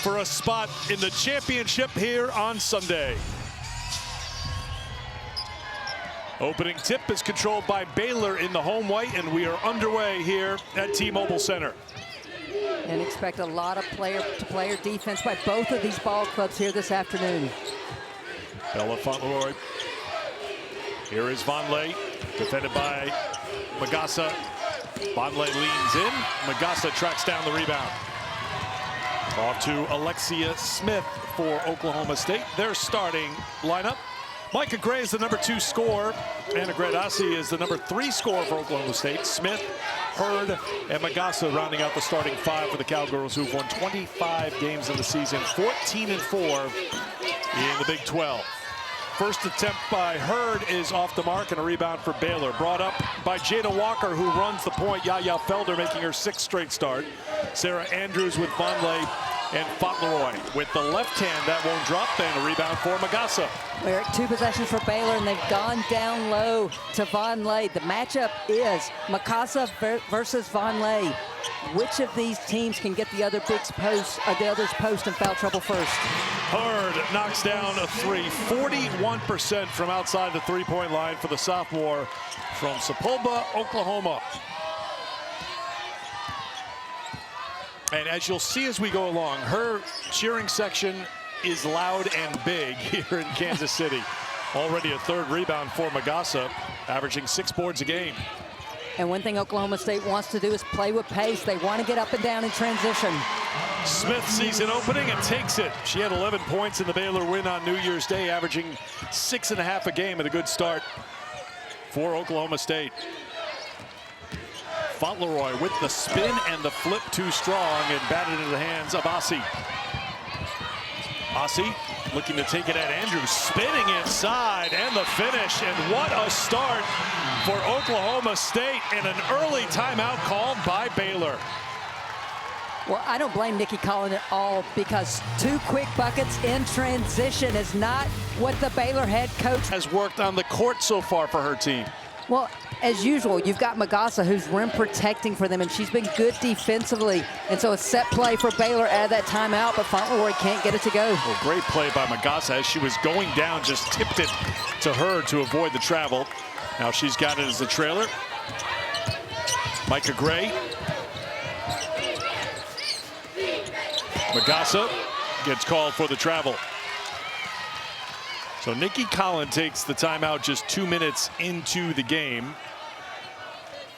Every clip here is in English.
for a spot in the championship here on Sunday. Opening tip is controlled by Baylor in the home white, and we are underway here at T-Mobile Center. And expect a lot of player-to-player defense by both of these ball clubs here this afternoon. Bella Fauntleroy. Here is Vonleh, defended by Magassa. Vonleh leans in. Magassa tracks down the rebound. Off to Alexia Smith for Oklahoma State. Their starting lineup. Micah Gray is the #2 scorer. Anna Gradasi is the #3 scorer for Oklahoma State. Smith, Hurd, and Magassa rounding out the starting 5 for the Cowgirls, who've won 25 games in the season, 14-4 in the Big 12. First attempt by Hurd is off the mark, and a rebound for Baylor. Brought up by Jada Walker, who runs the point. Yaya Felder making her 6th straight start. Sarah Andrews with Vonleh and Fauntleroy with the left hand. That won't drop. Then a rebound for Magassa. We're at 2 possessions for Baylor, and they've gone down low to Vonleh. The matchup is Magassa versus Vonleh. Which of these teams can get the other big's post, the other's post, and foul trouble first? Hurd knocks down a 3. 41% from outside the three-point line for the sophomore from Sepulveda, Oklahoma. And as you'll see as we go along, her cheering section is loud and big here in Kansas City. Already a 3rd rebound for Magassa, averaging 6 boards a game. And one thing Oklahoma State wants to do is play with pace. They want to get up and down in transition. Smith sees an opening and takes it. She had 11 points in the Baylor win on New Year's Day, averaging 6.5 a game, and a good start for Oklahoma State. Fauntleroy with the spin and the flip too strong and batted into the hands of Ossie. Ossie looking to take it at Andrews, spinning inside, and the finish. And what a start for Oklahoma State, and an early timeout called by Baylor. Well, I don't blame Nikki Collin at all, because 2 quick buckets in transition is not what the Baylor head coach has worked on the court so far for her team. Well, as usual, you've got Magassa, who's rim protecting for them, and she's been good defensively. And so a set play for Baylor at that timeout, but Fauntleroy can't get it to go. Well, great play by Magassa as she was going down, just tipped it to her to avoid the travel. Now she's got it as the trailer. Micah Gray. Magassa gets called for the travel. So Nikki Collin takes the timeout just 2 minutes into the game.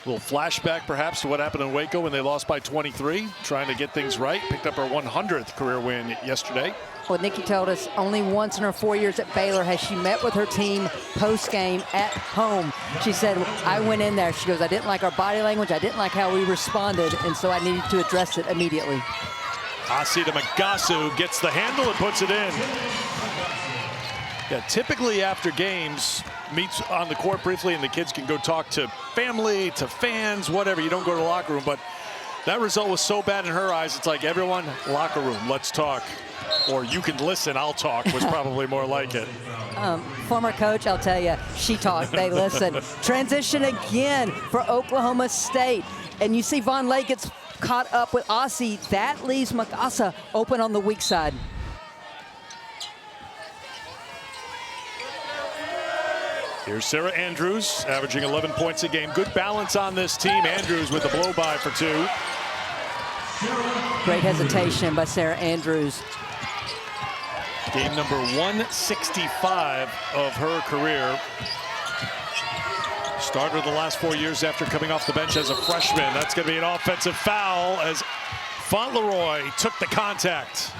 A little flashback perhaps to what happened in Waco when they lost by 23, trying to get things right. Picked up her 100th career win yesterday. Well, Nikki told us only once in her 4 years at Baylor has she met with her team post-game at home. She said, I went in there. She goes, I didn't like our body language. I didn't like how we responded, and so I needed to address it immediately. Ossie to Magassa, who gets the handle and puts it in. Yeah, typically after games, meets on the court briefly and the kids can go talk to family, to fans, whatever. You don't go to the locker room, but that result was so bad in her eyes. It's like, everyone, locker room, let's talk. Or you can listen, I'll talk was probably more like it. Former coach, I'll tell you, she talked, they listen. Transition again for Oklahoma State. And you see Vonleh gets caught up with Ossie. That leaves Magassa open on the weak side. Here's Sarah Andrews, averaging 11 points a game. Good balance on this team. Andrews with a blow-by for 2. Great hesitation by Sarah Andrews. Game number 165 of her career. Started the last 4 years after coming off the bench as a freshman. That's going to be an offensive foul as Fauntleroy took the contact.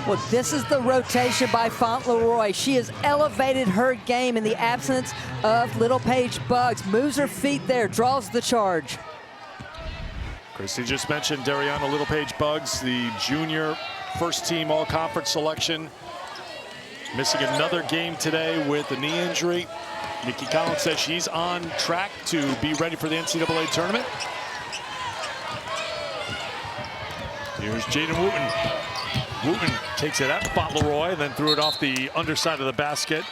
Well, this is the rotation by Fauntleroy. She has elevated her game in the absence of Little Paige Buggs. Moves her feet there, draws the charge. Christy just mentioned Dariana Little Paige Buggs, the junior first-team all-conference selection. Missing another game today with a knee injury. Nikki Collin says she's on track to be ready for the NCAA tournament. Here's Jaden Wooten. Wooten takes it at Fauntleroy, then threw it off the underside of the basket.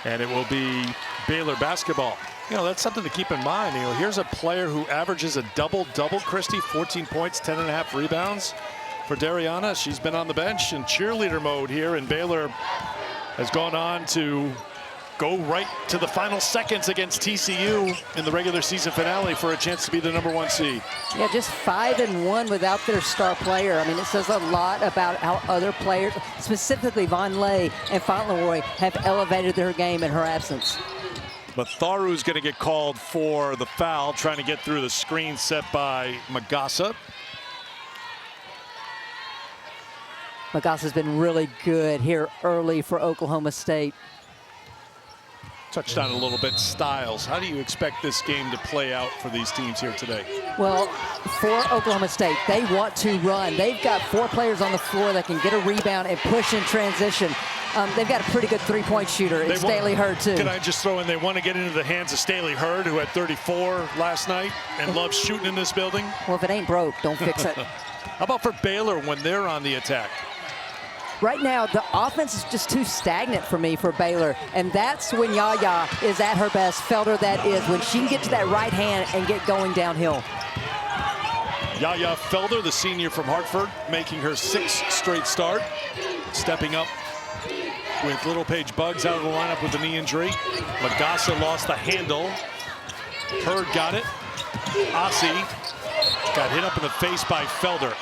And it will be Baylor basketball. You know, that's something to keep in mind. You know, here's a player who averages a double-double, Christy, 14 points, 10.5 rebounds. For Dariana, she's been on the bench in cheerleader mode here, and Baylor has gone on to go right to the final seconds against TCU in the regular season finale for a chance to be the #1 seed. Yeah, just 5-1 without their star player. I mean, it says a lot about how other players, specifically Vonleh and Fauntleroy, have elevated their game in her absence. Matharu's going to get called for the foul, trying to get through the screen set by Magassa. Magassa's been really good here early for Oklahoma State. Touched on a little bit, Styles. How do you expect this game to play out for these teams here today? Well, for Oklahoma State, they want to run. They've got 4 players on the floor that can get a rebound and push in transition. They've got a pretty good three-point shooter in Staley Hurd, too. Can I just throw in, they want to get into the hands of Staley Hurd, who had 34 last night and loves shooting in this building? Well, if it ain't broke, don't fix it. How about for Baylor when they're on the attack? Right now, the offense is just too stagnant for me for Baylor, and that's when Yaya is at her best. Felder, that is, when she can get to that right hand and get going downhill. Yaya Felder, the senior from Hartford, making her 6th straight start, stepping up with Little Paige Buggs out of the lineup with a knee injury. Magassa lost the handle. Hurd got it. Ossie got hit up in the face by Felder.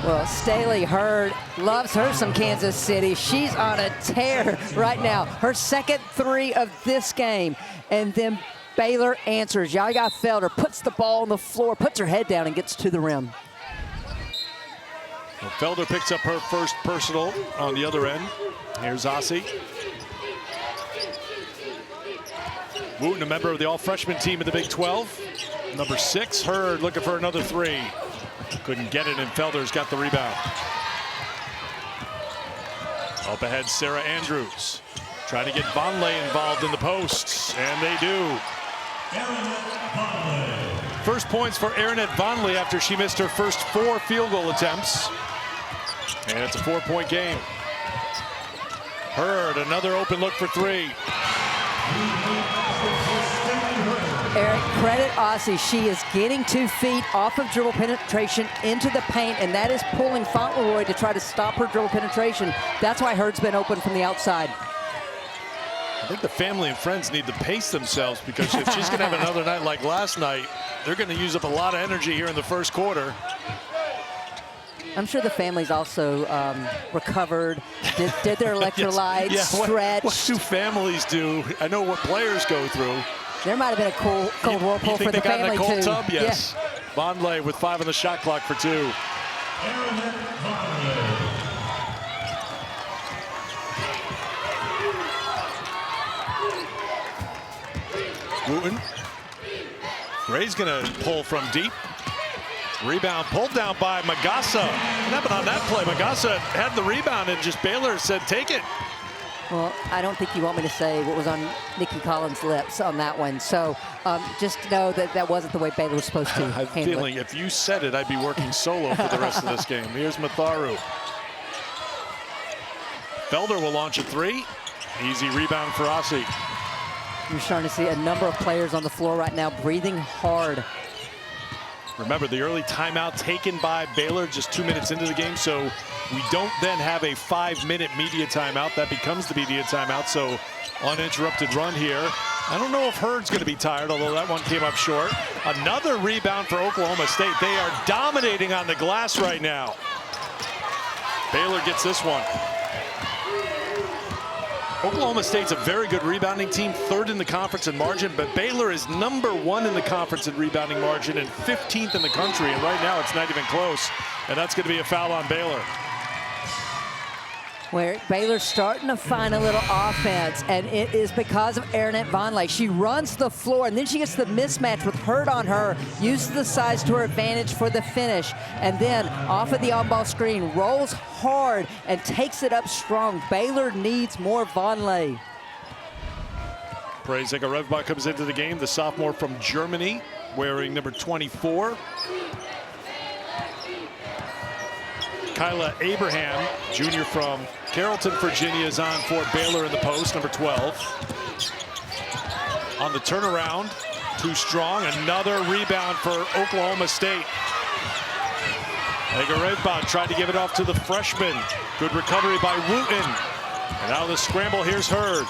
Well, Staley Hurd loves her some Kansas City. She's on a tear right now. Her 2nd 3 of this game. And then Baylor answers. Yaya Felder puts the ball on the floor, puts her head down, and gets to the rim. Well, Felder picks up her first personal on the other end. Here's Ossie. Wooten, a member of the all-freshman team of the Big 12. Number 6, Hurd looking for another 3. Couldn't get it, and Felder's got the rebound. Up ahead, Sarah Andrews. Trying to get Vonleh involved in the posts, and they do. First points for Aaronette Vonleh after she missed her first 4 field goal attempts. And it's a 4-point game. Hurd, another open look for 3. Eric, credit Ossie. She is getting 2 feet off of dribble penetration into the paint, and that is pulling Fauntleroy to try to stop her dribble penetration. That's why Hurd's been open from the outside. I think the family and friends need to pace themselves, because if she's going to have another night like last night, they're going to use up a lot of energy here in the first quarter. I'm sure the family's also recovered, did their electrolytes, stretched. What do families do? I know what players go through. There might have been a cold whirlpool for the family, too. Tub? Yes. Yeah. Vonleh with 5 on the shot clock for 2. Wooten. Gray's going to pull from deep. Rebound pulled down by Magassa. What happened on that play? Magassa had the rebound, and just Baylor said, take it. Well, I don't think you want me to say what was on Nikki Collins' lips on that one. So just know that that wasn't the way Baylor was supposed to handle it. I'm feeling if you said it, I'd be working solo for the rest of this game. Here's Matharu. Felder will launch a 3. Easy rebound for Ossie. You're starting to see a number of players on the floor right now breathing hard. Remember, the early timeout taken by Baylor just 2 minutes into the game, so we don't then have a 5-minute media timeout. That becomes the media timeout, so uninterrupted run here. I don't know if Hurd's going to be tired, although that one came up short. Another rebound for Oklahoma State. They are dominating on the glass right now. Baylor gets this one. Oklahoma State's a very good rebounding team, 3rd in the conference in margin, but Baylor is number 1 in the conference in rebounding margin and 15th in the country, and right now it's not even close, and that's going to be a foul on Baylor. Where Baylor's starting to find a little offense, and it is because of Aaronette Vonleh. She runs the floor, and then she gets the mismatch with Hurd on her, uses the size to her advantage for the finish, and then off of the on-ball screen, rolls hard and takes it up strong. Baylor needs more Vonleh. Praise Zagarevba comes into the game, the sophomore from Germany, wearing number 24. Kyla Abraham, junior from Carrollton, Virginia is on for Baylor in the post, number 12. On the turnaround, too strong. Another rebound for Oklahoma State. Egaredba tried to give it off to the freshman. Good recovery by Wooten. And now the scramble, here's Hurd.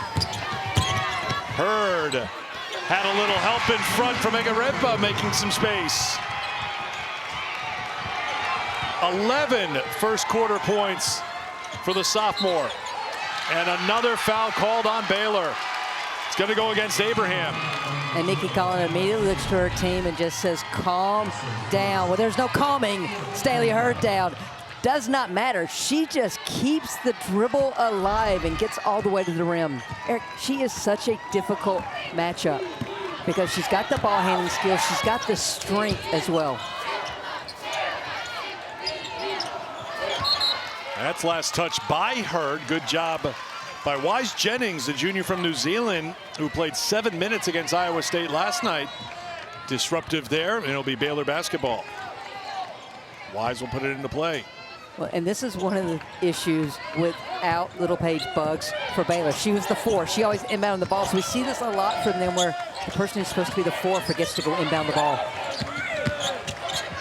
Hurd had a little help in front from Egaredba, making some space. 11 first quarter points for the sophomore. And another foul called on Baylor. It's going to go against Abraham. And Nikki Collin immediately looks to her team and just says, calm down. Well, there's no calming Staley Hurd down. Does not matter. She just keeps the dribble alive and gets all the way to the rim. Eric, she is such a difficult matchup because she's got the ball handling skills. She's got the strength as well. That's last touch by Hurd. Good job by Wise Jennings, the junior from New Zealand, who played 7 minutes against Iowa State last night. Disruptive there, and it'll be Baylor basketball. Wise will put it into play. Well, and this is one of the issues without Little Paige Bugs for Baylor. She was the 4. She always inbounded the ball. So we see this a lot from them where the person who's supposed to be the 4 forgets to go inbound the ball.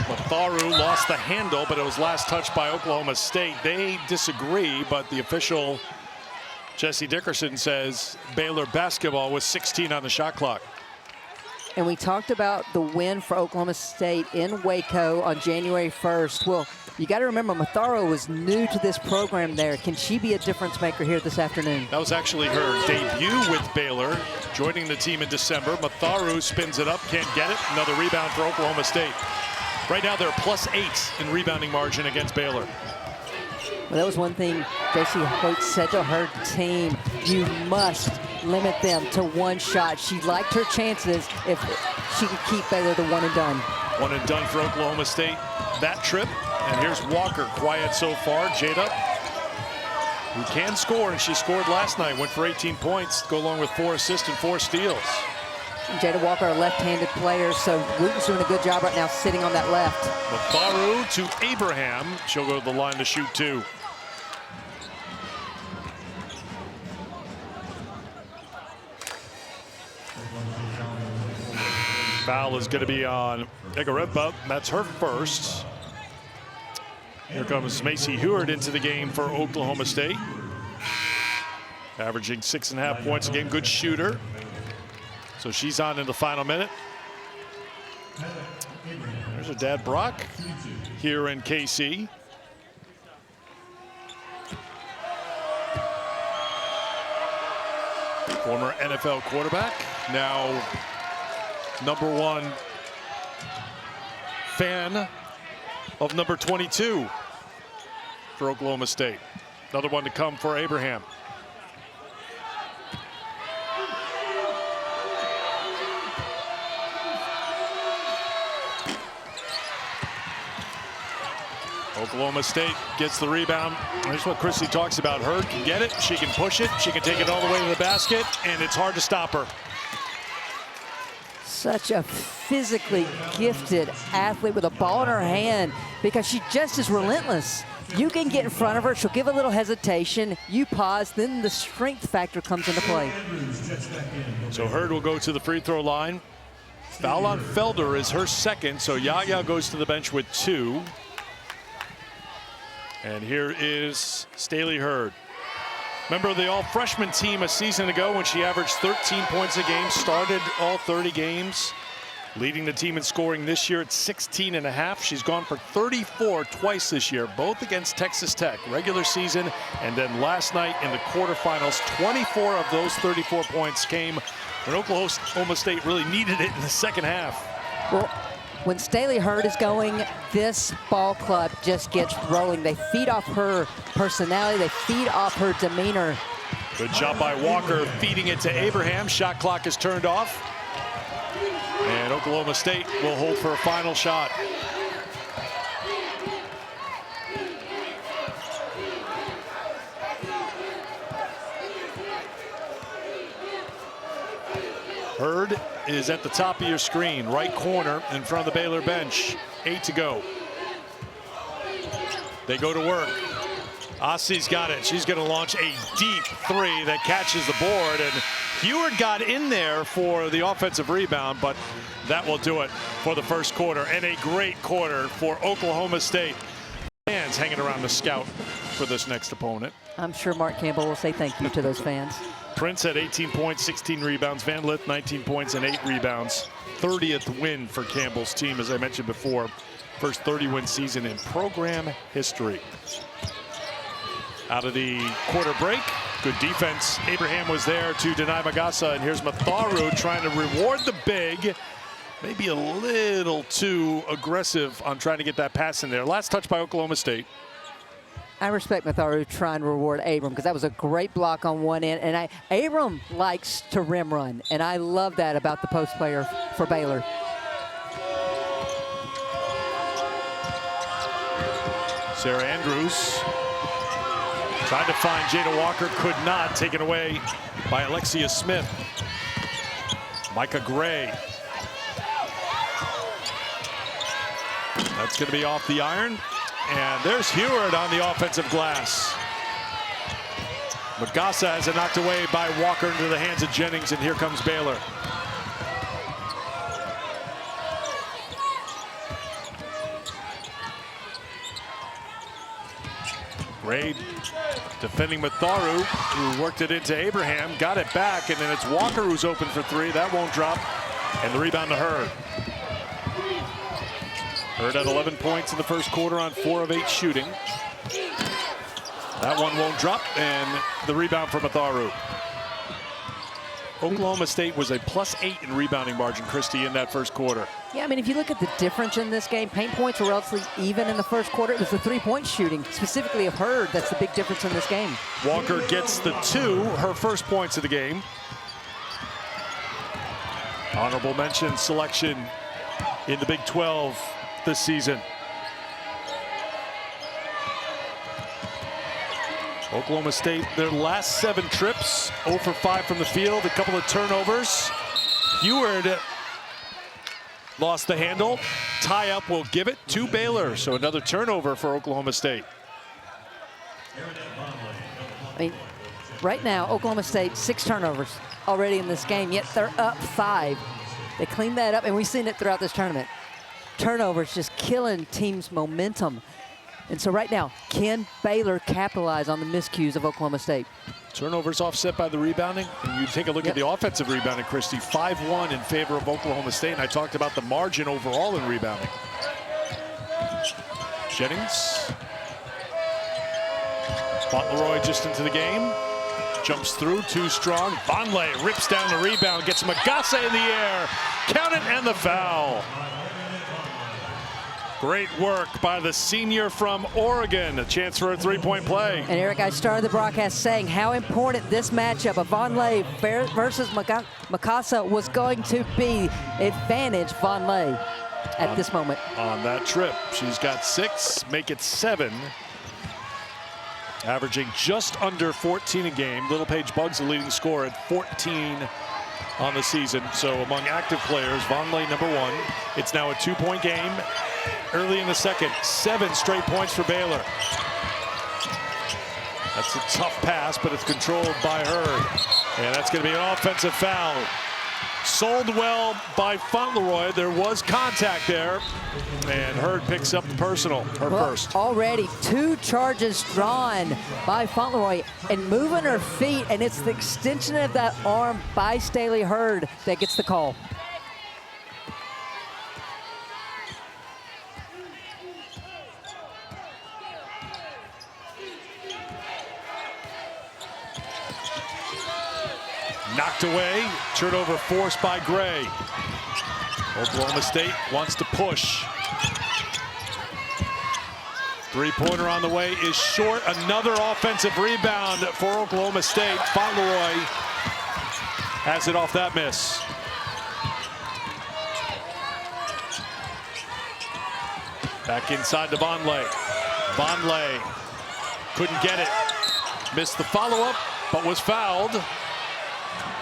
Matharu lost the handle, but it was last touched by Oklahoma State. They disagree, but the official, Jesse Dickerson, says Baylor basketball with 16 on the shot clock. And we talked about the win for Oklahoma State in Waco on January 1st. Well, you got to remember, Matharu was new to this program there. Can she be a difference maker here this afternoon? That was actually her debut with Baylor, joining the team in December. Matharu spins it up, can't get it. Another rebound for Oklahoma State. Right now, they're +8 in rebounding margin against Baylor. Well, that was one thing Josie Hoyt said to her team. You must limit them to one shot. She liked her chances if she could keep Baylor to one and done. One and done for Oklahoma State that trip. And here's Walker, quiet so far. Jada, who can score, and she scored last night. Went for 18 points, go along with 4 assists and 4 steals. Jada Walker, a left-handed player, so Wooten's doing a good job right now sitting on that left. Matharu to Abraham. She'll go to the line to shoot 2. Foul is going to be on Egaredba. That's her first. Here comes Macy Heward into the game for Oklahoma State. Averaging 6.5 points a game. Good shooter. So she's on in the final minute. There's her dad, Brock, here in KC. Former NFL quarterback, now #1 fan of number 22 for Oklahoma State. Another one to come for Abraham. Oklahoma State gets the rebound. That's what Chrissy talks about. Hurd can get it, she can push it, she can take it all the way to the basket, and it's hard to stop her. Such a physically gifted athlete with a ball in her hand because she just is relentless. You can get in front of her, she'll give a little hesitation, you pause, then the strength factor comes into play. So Hurd will go to the free throw line. Foul on Felder is her second, so Yaya goes to the bench with 2. And here is Staley Hurd. Member of the all-freshman team a season ago when she averaged 13 points a game, started all 30 games, leading the team in scoring this year at 16.5. She's gone for 34 twice this year, both against Texas Tech, regular season, and then last night in the quarterfinals. 24 of those 34 points came when Oklahoma State really needed it in the second half. Well, when Staley Hurd is going, this ball club just gets rolling. They feed off her personality. They feed off her demeanor. Good job by Walker feeding it to Abraham. Shot clock is turned off. And Oklahoma State will hold for a final shot. Hurd is at the top of your screen, right corner in front of the Baylor bench. 8 to go. They go to work. Ossie's got it. She's going to launch a deep three that catches the board, and Heward got in there for the offensive rebound, but that will do it for the first quarter. And a great quarter for Oklahoma State. Fans hanging around the scout for this next opponent. I'm sure Mark Campbell will say thank you to those fans. Prince had 18 points, 16 rebounds. Van Lith 19 points and 8 rebounds. 30th win for Campbell's team, as I mentioned before. First 30-win season in program history. Out of the quarter break, good defense. Abraham was there to deny Magassa, and here's Matharu trying to reward the big. Maybe a little too aggressive on trying to get that pass in there. Last touch by Oklahoma State. I respect Matharu trying to reward Abram because that was a great block on one end. And Abram likes to rim run, and I love that about the post player for Baylor. Sarah Andrews tried to find Jada Walker, could not. Taken away by Alexia Smith. Micah Gray. That's going to be off the iron. And there's Heward on the offensive glass. Magassa has it knocked away by Walker into the hands of Jennings, and here comes Baylor. Gray defending Matharu, who worked it into Abraham, got it back, and then it's Walker who's open for three. That won't drop, and the rebound to Hurd. Hurd had 11 points in the first quarter on 4 of 8 shooting. That one won't drop, and the rebound for Matharu. Oklahoma State was a +8 in rebounding margin, Christy, in that first quarter. Yeah, I mean, if you look at the difference in this game, paint points were relatively even in the first quarter. It was the three-point shooting, specifically of Hurd, that's the big difference in this game. Walker gets the 2, her first points of the game. Honorable mention selection in the Big 12 this season. Oklahoma State, their last 7 trips, 0 for 5 from the field, a couple of turnovers. Heward lost the handle. Tie-up will give it to Baylor, so another turnover for Oklahoma State. I mean, right now, Oklahoma State, 6 turnovers already in this game, yet they're up 5. They cleaned that up, and we've seen it throughout this tournament. Turnovers just killing teams' momentum. And so right now, can Baylor capitalize on the miscues of Oklahoma State? Turnovers offset by the rebounding. And you take a look at the offensive rebounding, Christy. 5-1 in favor of Oklahoma State. And I talked about the margin overall in rebounding. Jennings. Fauntleroy just into the game. Jumps through, too strong. Vonleh rips down the rebound, gets Magassa in the air. Count it, and the foul. Great work by the senior from Oregon. A chance for a three-point play. And Eric, I started the broadcast saying how important this matchup of Vonleh versus Magassa was going to be. Advantage Vonleh at this moment. On that trip, she's got 6, make it 7. Averaging just under 14 a game. Little Paige Buggs the leading scorer at 14 on the season. So among active players, Vonleh #1. It's now a 2-point game. Early in the second, 7 straight points for Baylor. That's a tough pass, but it's controlled by Hurd. And that's going to be an offensive foul. Sold well by Fauntleroy. There was contact there. And Hurd picks up the personal, her first. Already 2 charges drawn by Fauntleroy and moving her feet, and it's the extension of that arm by Staley Hurd that gets the call. Knocked away, turnover forced by Gray. Oklahoma State wants to push. Three-pointer on the way is short. Another offensive rebound for Oklahoma State. Fauntleroy has it off that miss. Back inside to Vonleh. Vonleh couldn't get it. Missed the follow-up, but was fouled.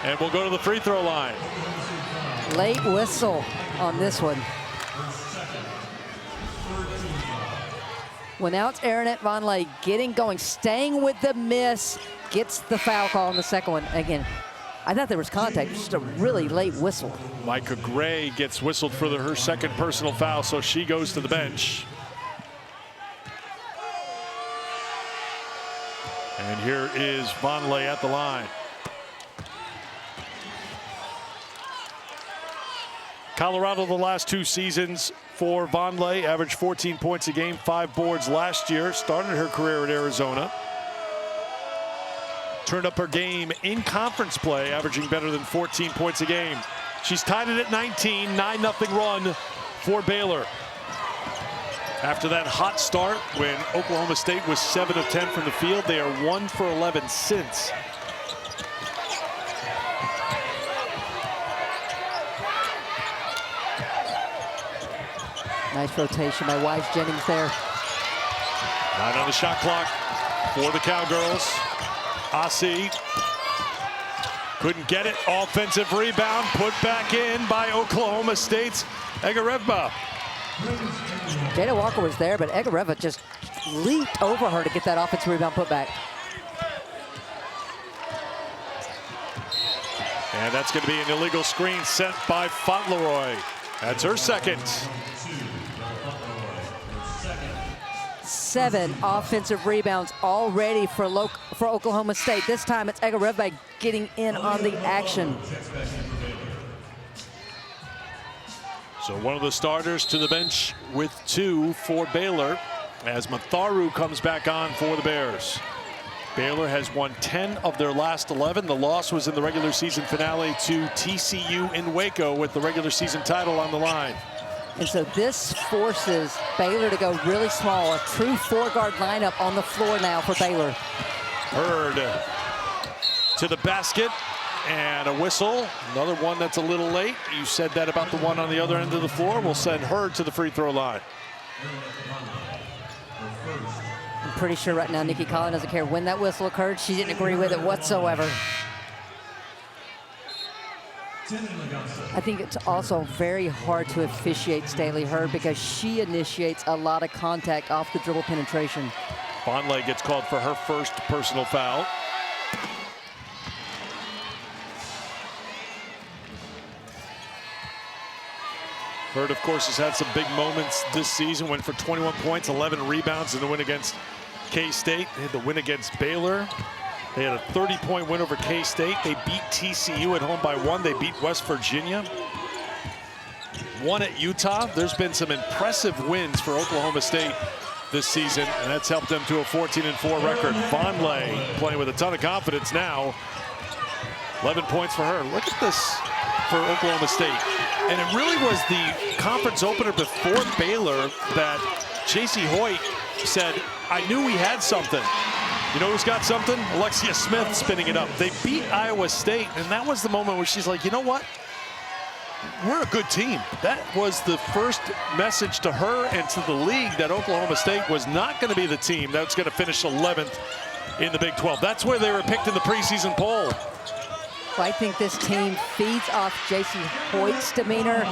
And we'll go to the free throw line. Late whistle on this one. Well, now it's Erinette Vonleh getting going, staying with the miss, gets the foul call on the second one. Again, I thought there was contact, just a really late whistle. Micah Gray gets whistled for her second personal foul, so she goes to the bench. And here is Vonleh at the line. Colorado the last 2 seasons for Vonleh, averaged 14 points a game, 5 boards last year, started her career at Arizona. Turned up her game in conference play, averaging better than 14 points a game. She's tied it at 19, 9-0 run for Baylor. After that hot start when Oklahoma State was 7 of 10 from the field, they are 1 for 11 since. Nice rotation by Wise Jennings there. 9 on the shot clock for the Cowgirls. Asi couldn't get it. Offensive rebound put back in by Oklahoma State's Egareva. Jada Walker was there, but Egareva just leaped over her to get that offensive rebound put back. And that's going to be an illegal screen sent by Fauntleroy. That's her second. 7 offensive rebounds already for Oklahoma State. This time it's Egareva getting in on the action. So one of the starters to the bench with 2 for Baylor as Matharu comes back on for the Bears. Baylor has won 10 of their last 11. The loss was in the regular season finale to TCU in Waco with the regular season title on the line. And so this forces Baylor to go really small. A true 4-guard lineup on the floor now for Baylor. Hurd to the basket and a whistle. Another one that's a little late. You said that about the one on the other end of the floor. We'll send Hurd to the free throw line. I'm pretty sure right now Nikki Collin doesn't care when that whistle occurred. She didn't agree with it whatsoever. I think it's also very hard to officiate Staley Hurd because she initiates a lot of contact off the dribble penetration. Vonleh gets called for her first personal foul. Hurd, of course, has had some big moments this season. Went for 21 points, 11 rebounds in the win against K-State. They had the win against Baylor. They had a 30-point win over K-State. They beat TCU at home by 1. They beat West Virginia. 1 at Utah. There's been some impressive wins for Oklahoma State this season, and that's helped them to a 14-4 record. Vonleh playing with a ton of confidence now. 11 points for her. Look at this for Oklahoma State. And it really was the conference opener before Baylor that J.C. Hoyt said, I knew we had something. You know who's got something? Alexia Smith spinning it up. They beat Iowa State, and that was the moment where she's like, you know what? We're a good team. That was the first message to her and to the league that Oklahoma State was not going to be the team that's going to finish 11th in the Big 12. That's where they were picked in the preseason poll. I think this team feeds off J.C. Hoyt's demeanor.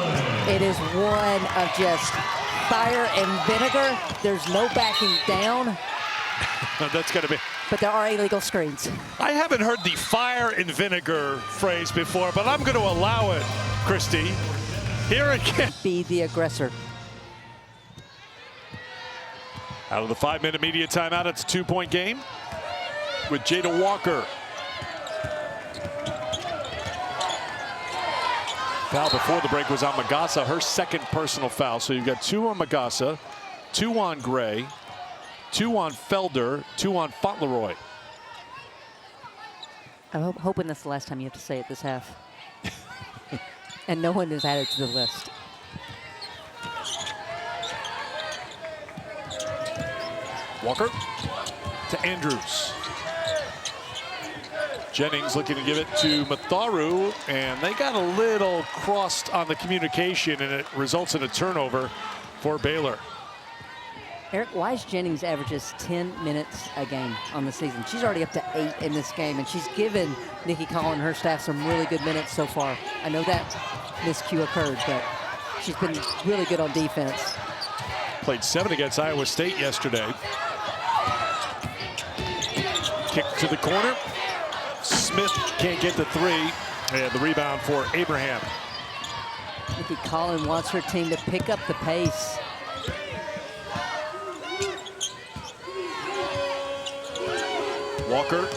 It is one of just fire and vinegar. There's no backing down. That's going to be. But there are illegal screens. I haven't heard the fire and vinegar phrase before, but I'm going to allow it, Christy. Here again. Be the aggressor. Out of the 5-minute media timeout, it's a 2-point game with Jada Walker. Foul before the break was on Magassa, her second personal foul. So you've got 2 on Magassa, 2 on Gray, 2 on Felder, 2 on Fauntleroy. I'm hoping that's the last time you have to say it this half. And no one is added to the list. Walker to Andrews. Jennings looking to give it to Matharu, and they got a little crossed on the communication, and it results in a turnover for Baylor. Eric, Wise Jennings averages 10 minutes a game on the season. She's already up to 8 in this game, and she's given Nikki Collin and her staff some really good minutes so far. I know that miscue occurred, but she's been really good on defense. Played 7 against Iowa State yesterday. Kick to the corner. Smith can't get the 3. And the rebound for Abraham. Nikki Collin wants her team to pick up the pace. Walker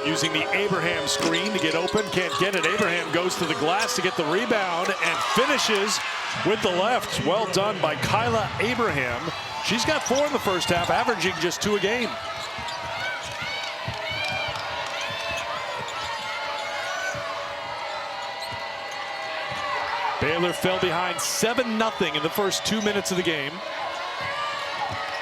using the Abraham screen to get open. Can't get it. Abraham goes to the glass to get the rebound and finishes with the left. Well done by Kyla Abraham. She's got 4 in the first half, averaging just 2 a game. Baylor fell behind 7-0 in the first 2 minutes of the game.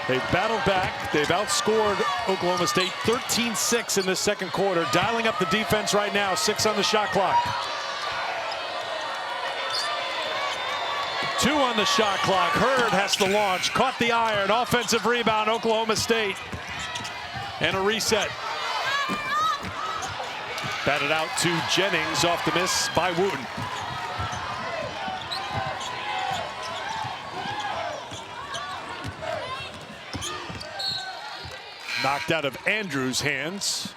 They've battled back. They've outscored Oklahoma State 13-6 in the second quarter. Dialing up the defense right now. 6 on the shot clock. 2 on the shot clock. Hurd has to launch. Caught the iron. Offensive rebound, Oklahoma State. And a reset. Batted out to Jennings off the miss by Wooten. Knocked out of Andrews' hands.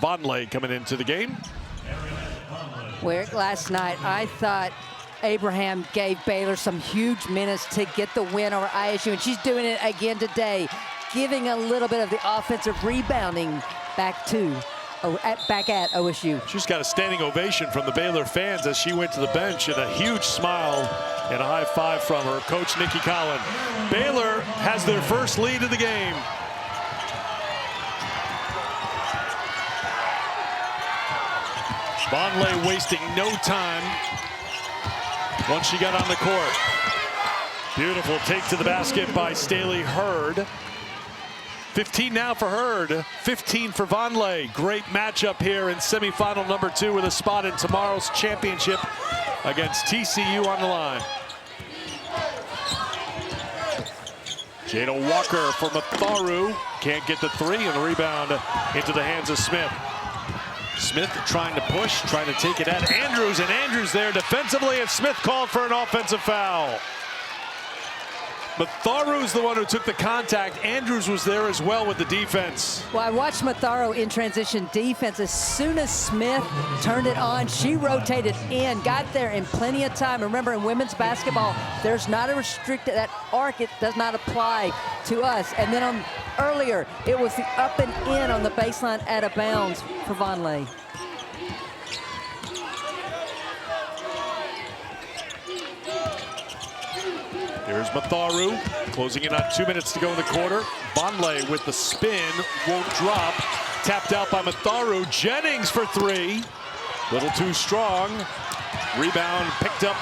Vonleh coming into the game. Where last night I thought Abraham gave Baylor some huge minutes to get the win over ISU, and she's doing it again today, giving a little bit of the offensive rebounding back at OSU. She's got a standing ovation from the Baylor fans as she went to the bench, and a huge smile and a high five from her coach, Nikki Collin. Baylor has their first lead of the game. Vonleh wasting no time once she got on the court. Beautiful take to the basket by Staley Hurd. 15 now for Hurd, 15 for Vonleh. Great matchup here in semifinal number 2 with a spot in tomorrow's championship against TCU on the line. Jada Walker for Matharu. Can't get the 3, and the rebound into the hands of Smith. Smith trying to push, trying to take it at Andrews, and Andrews there defensively, and Smith called for an offensive foul. Matharu's the one who took the contact. Andrews was there as well with the defense. Well, I watched Matharu in transition defense. As soon as Smith turned it on, she rotated in, got there in plenty of time. Remember, in women's basketball, there's not a restricted, that arc, it does not apply to us. And then earlier, it was the up and in on the baseline out of bounds for Vonleh. Here's Matharu, closing in on 2 minutes to go in the quarter. Vonleh with the spin, won't drop. Tapped out by Matharu. Jennings for 3. Little too strong. Rebound picked up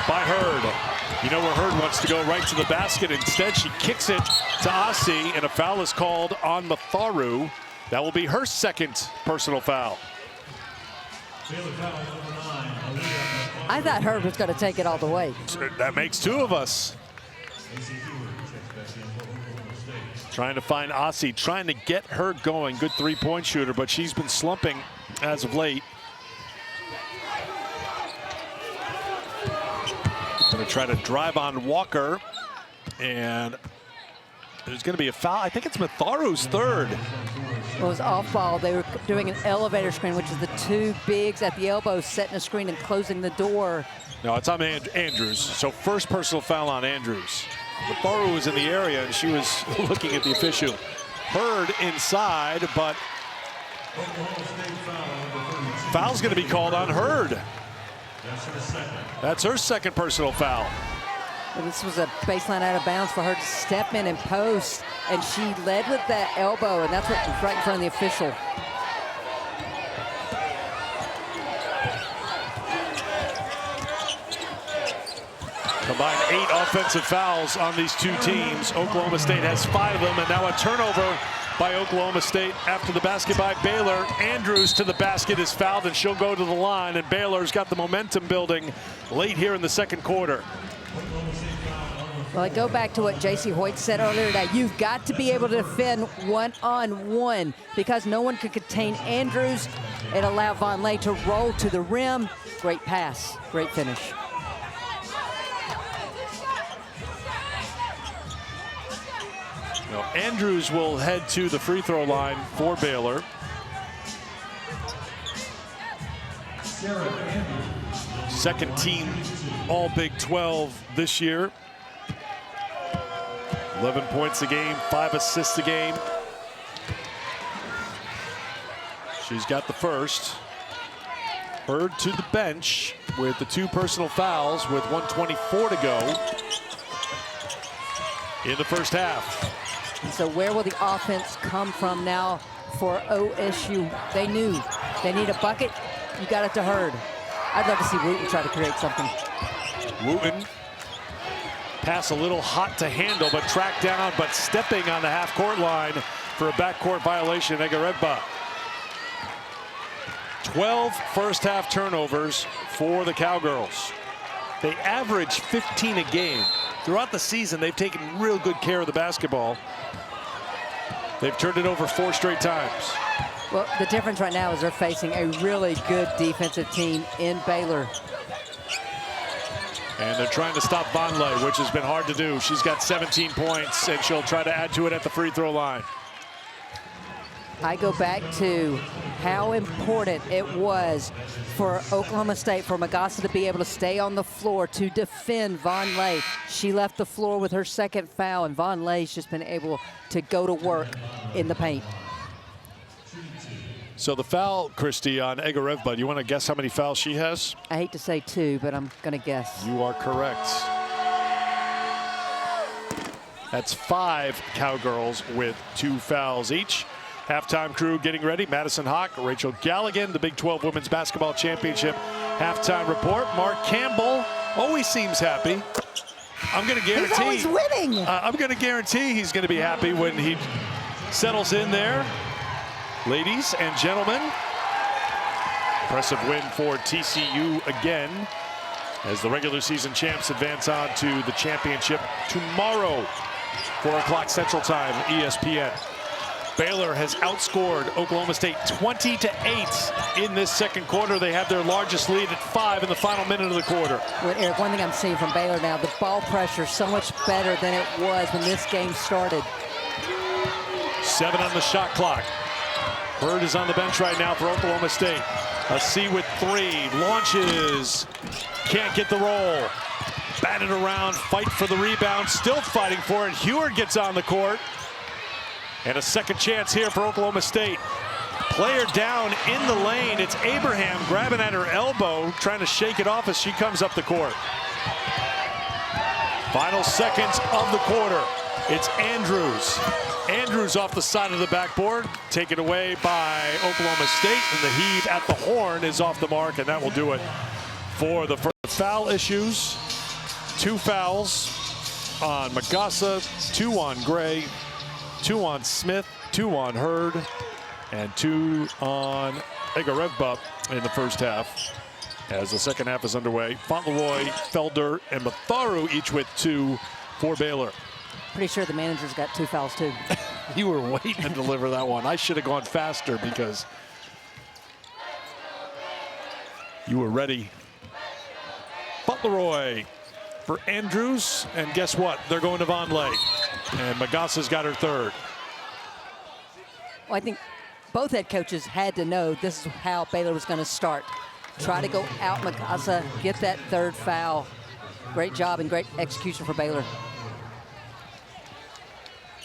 by Hurd. You know where Hurd wants to go, right to the basket. Instead, she kicks it to Asi, and a foul is called on Matharu. That will be her second personal foul. I thought Hurd was going to take it all the way. That makes 2 of us. Trying to find Asi, trying to get her going. Good 3-point shooter, but she's been slumping as of late. Going to try to drive on Walker, and there's going to be a foul. I think it's Matharu's 3rd. It was off ball. They were doing an elevator screen, which is the 2 bigs at the elbow setting a screen and closing the door. No, it's on Andrews. So first personal foul on Andrews. Matharu was in the area, and she was looking at the official. Hurd inside, but foul's going to be called on Hurd. That's her second personal foul. Well, this was a baseline out of bounds for her to step in and post, and she led with that elbow, and that's what was right in front of the official. Combined 8 offensive fouls on these 2 teams. Oklahoma State has 5 of them, and now a turnover by Oklahoma State after the basket by Baylor. Andrews to the basket is fouled, and she'll go to the line, and Baylor's got the momentum building late here in the second quarter. Well, I go back to what J.C. Hoyt said earlier today. You've got to be able to defend one-on-one because no one could contain Andrews and allow Vonleh to roll to the rim. Great pass, great finish. Now, Andrews will head to the free throw line for Baylor. Second team All Big 12 this year. 11 points a game, 5 assists a game. She's got the first. Hurd to the bench with the 2 personal fouls with 1:24 to go in the first half. So where will the offense come from now for OSU? They knew they need a bucket. You got it to Hurd. I'd love to see Wooten try to create something. Wooten, pass a little hot to handle, but tracked down, but stepping on the half-court line for a backcourt violation. Egaredba. 12 first-half turnovers for the Cowgirls. They average 15 a game. Throughout the season, they've taken real good care of the basketball. They've turned it over 4 straight times. Well, the difference right now is they're facing a really good defensive team in Baylor. And they're trying to stop Vonleh, which has been hard to do. She's got 17 points, and she'll try to add to it at the free throw line. I go back to how important it was for Oklahoma State, for Magassa to be able to stay on the floor to defend Vonleh. She left the floor with her second foul, and Vonleh's just been able to go to work in the paint. So the foul, Christy, on Egaredba, do you want to guess how many fouls she has? I hate to say 2, but I'm going to guess. You are correct. That's 5 Cowgirls with 2 fouls each. Halftime crew getting ready. Madison Hawk, Rachel Galligan, the Big 12 Women's Basketball Championship halftime report. Mark Campbell always seems happy. I'm going to guarantee. He's always winning. I'm going to guarantee he's going to be happy when he settles in there. Ladies and gentlemen, impressive win for TCU again as the regular season champs advance on to the championship tomorrow, 4 o'clock Central Time, ESPN. Baylor has outscored Oklahoma State 20-8 in this second quarter. They have their largest lead at 5 in the final minute of the quarter. Well, Eric, one thing I'm seeing from Baylor now, the ball pressure so much better than it was when this game started. 7 on the shot clock. Hurd is on the bench right now for Oklahoma State. A C with 3, launches, can't get the roll. Batted around, fight for the rebound, still fighting for it. Heward gets on the court. And a second chance here for Oklahoma State. Player down in the lane. It's Abraham grabbing at her elbow, trying to shake it off as she comes up the court. Final seconds of the quarter. It's Andrews. Andrews off the side of the backboard, taken away by Oklahoma State, and the heave at the horn is off the mark, and that will do it for the first. Foul issues. 2 fouls on Magassa, 2 on Gray, 2 on Smith, 2 on Hurd, and 2 on Egaredba in the first half. As the second half is underway, Fauntleroy, Felder, and Matharu each with 2 for Baylor. Pretty sure the manager's got 2 fouls too. You were waiting to deliver that one. I should have gone faster because you were ready. Fauntleroy for Andrews, and guess what? They're going to Vonleh. And Magassa's got her 3rd. Well, I think both head coaches had to know this is how Baylor was going to start. Try to go out Magassa, get that 3rd foul. Great job and great execution for Baylor.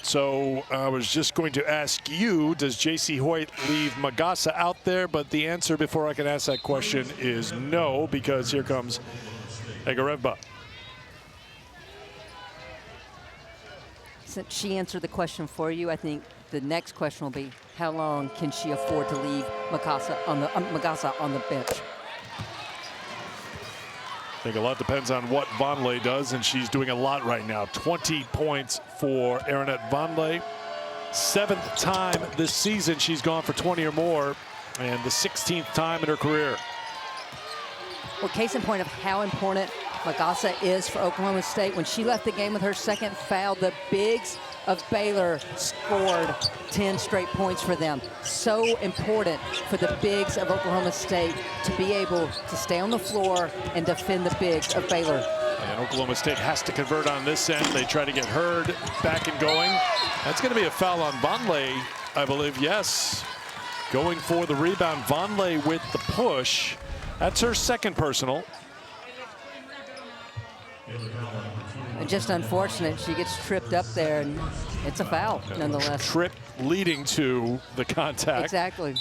So I was just going to ask you, does J.C. Hoyt leave Magassa out there? But the answer before I can ask that question is no, because here comes Egaredba. Since she answered the question for you, I think the next question will be, how long can she afford to leave Magassa on the bench? I think a lot depends on what Vonleh does, and she's doing a lot right now. 20 points for Aaronette Vonleh. 7th time this season she's gone for 20 or more, and the 16th time in her career. Well, case in point of how important Magassa is for Oklahoma State. When she left the game with her second foul, the bigs of Baylor scored 10 straight points for them. So important for the bigs of Oklahoma State to be able to stay on the floor and defend the bigs of Baylor. And Oklahoma State has to convert on this end. They try to get Hurd back and going. That's going to be a foul on Vonleh, I believe. Yes. Going for the rebound. Vonleh with the push. That's her second personal. Just unfortunate. She gets tripped up there, and it's a foul nonetheless. Trip leading to the contact. Exactly.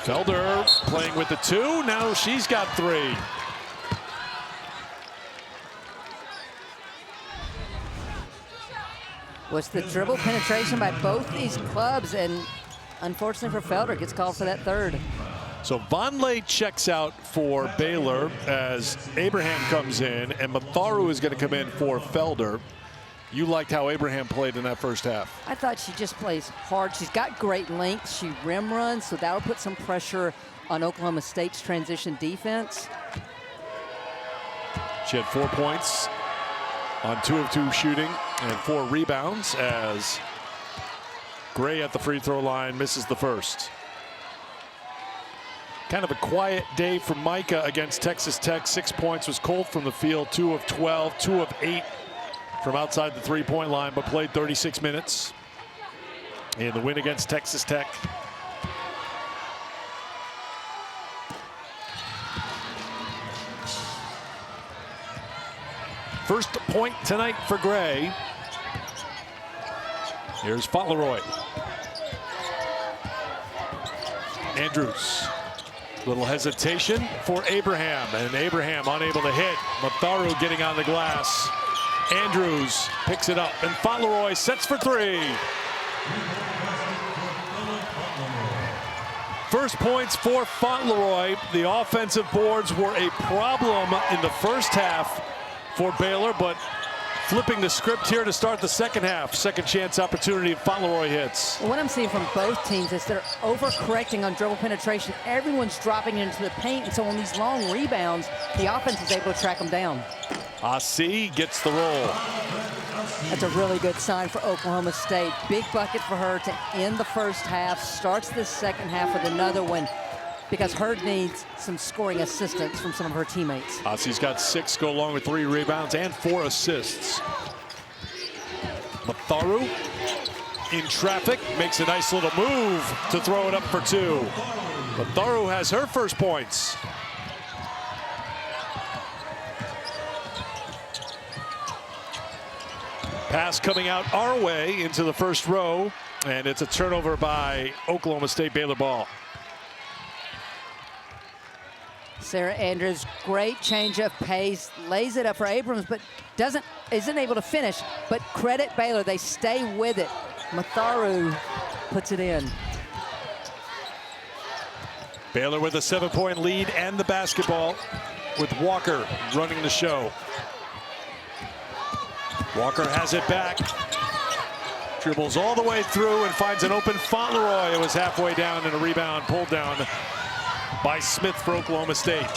Felder playing with the 2. Now she's got 3. Was the dribble penetration by both these clubs, and unfortunately for Felder, gets called for that third. So Vonleh checks out for Baylor as Abraham comes in, and Matharu is going to come in for Felder. You liked how Abraham played in that first half. I thought she just plays hard. She's got great length. She rim runs, so that'll put some pressure on Oklahoma State's transition defense. She had 4 points on 2 of 2 shooting and 4 rebounds as Gray at the free throw line misses the first. Kind of a quiet day for Micah against Texas Tech. 6 points, was cold from the field, 2 of 12, 2 of 8 from outside the three-point line, but played 36 minutes in the win against Texas Tech. First point tonight for Gray. Here's Fauntleroy. Andrews. Little hesitation for Abraham, and Abraham unable to hit. Matharu getting on the glass. Andrews picks it up, and Fauntleroy sets for 3. First points for Fauntleroy. The offensive boards were a problem in the first half for Baylor, but flipping the script here to start the second half. Second chance opportunity, and Fauntleroy hits. What I'm seeing from both teams is they're overcorrecting on dribble penetration. Everyone's dropping into the paint, and so on these long rebounds, the offense is able to track them down. Asi gets the roll. That's a really good sign for Oklahoma State. Big bucket for her to end the first half, starts this second half with another one, because Hurd needs some scoring assistance from some of her teammates. Asi's got 6, go along with 3 rebounds and 4 assists. Matharu in traffic, makes a nice little move to throw it up for 2. Matharu has her first points. Pass coming out our way into the first row, and it's a turnover by Oklahoma State. Baylor ball. Sarah Andrews, great change of pace, lays it up for Abrams, but isn't able to finish. But credit Baylor, they stay with it. Matharu puts it in. Baylor with a 7-point lead and the basketball, with Walker running the show. Walker has it back, dribbles all the way through and finds an open Fauntleroy. It was halfway down, and a rebound pulled down by Smith for Oklahoma State.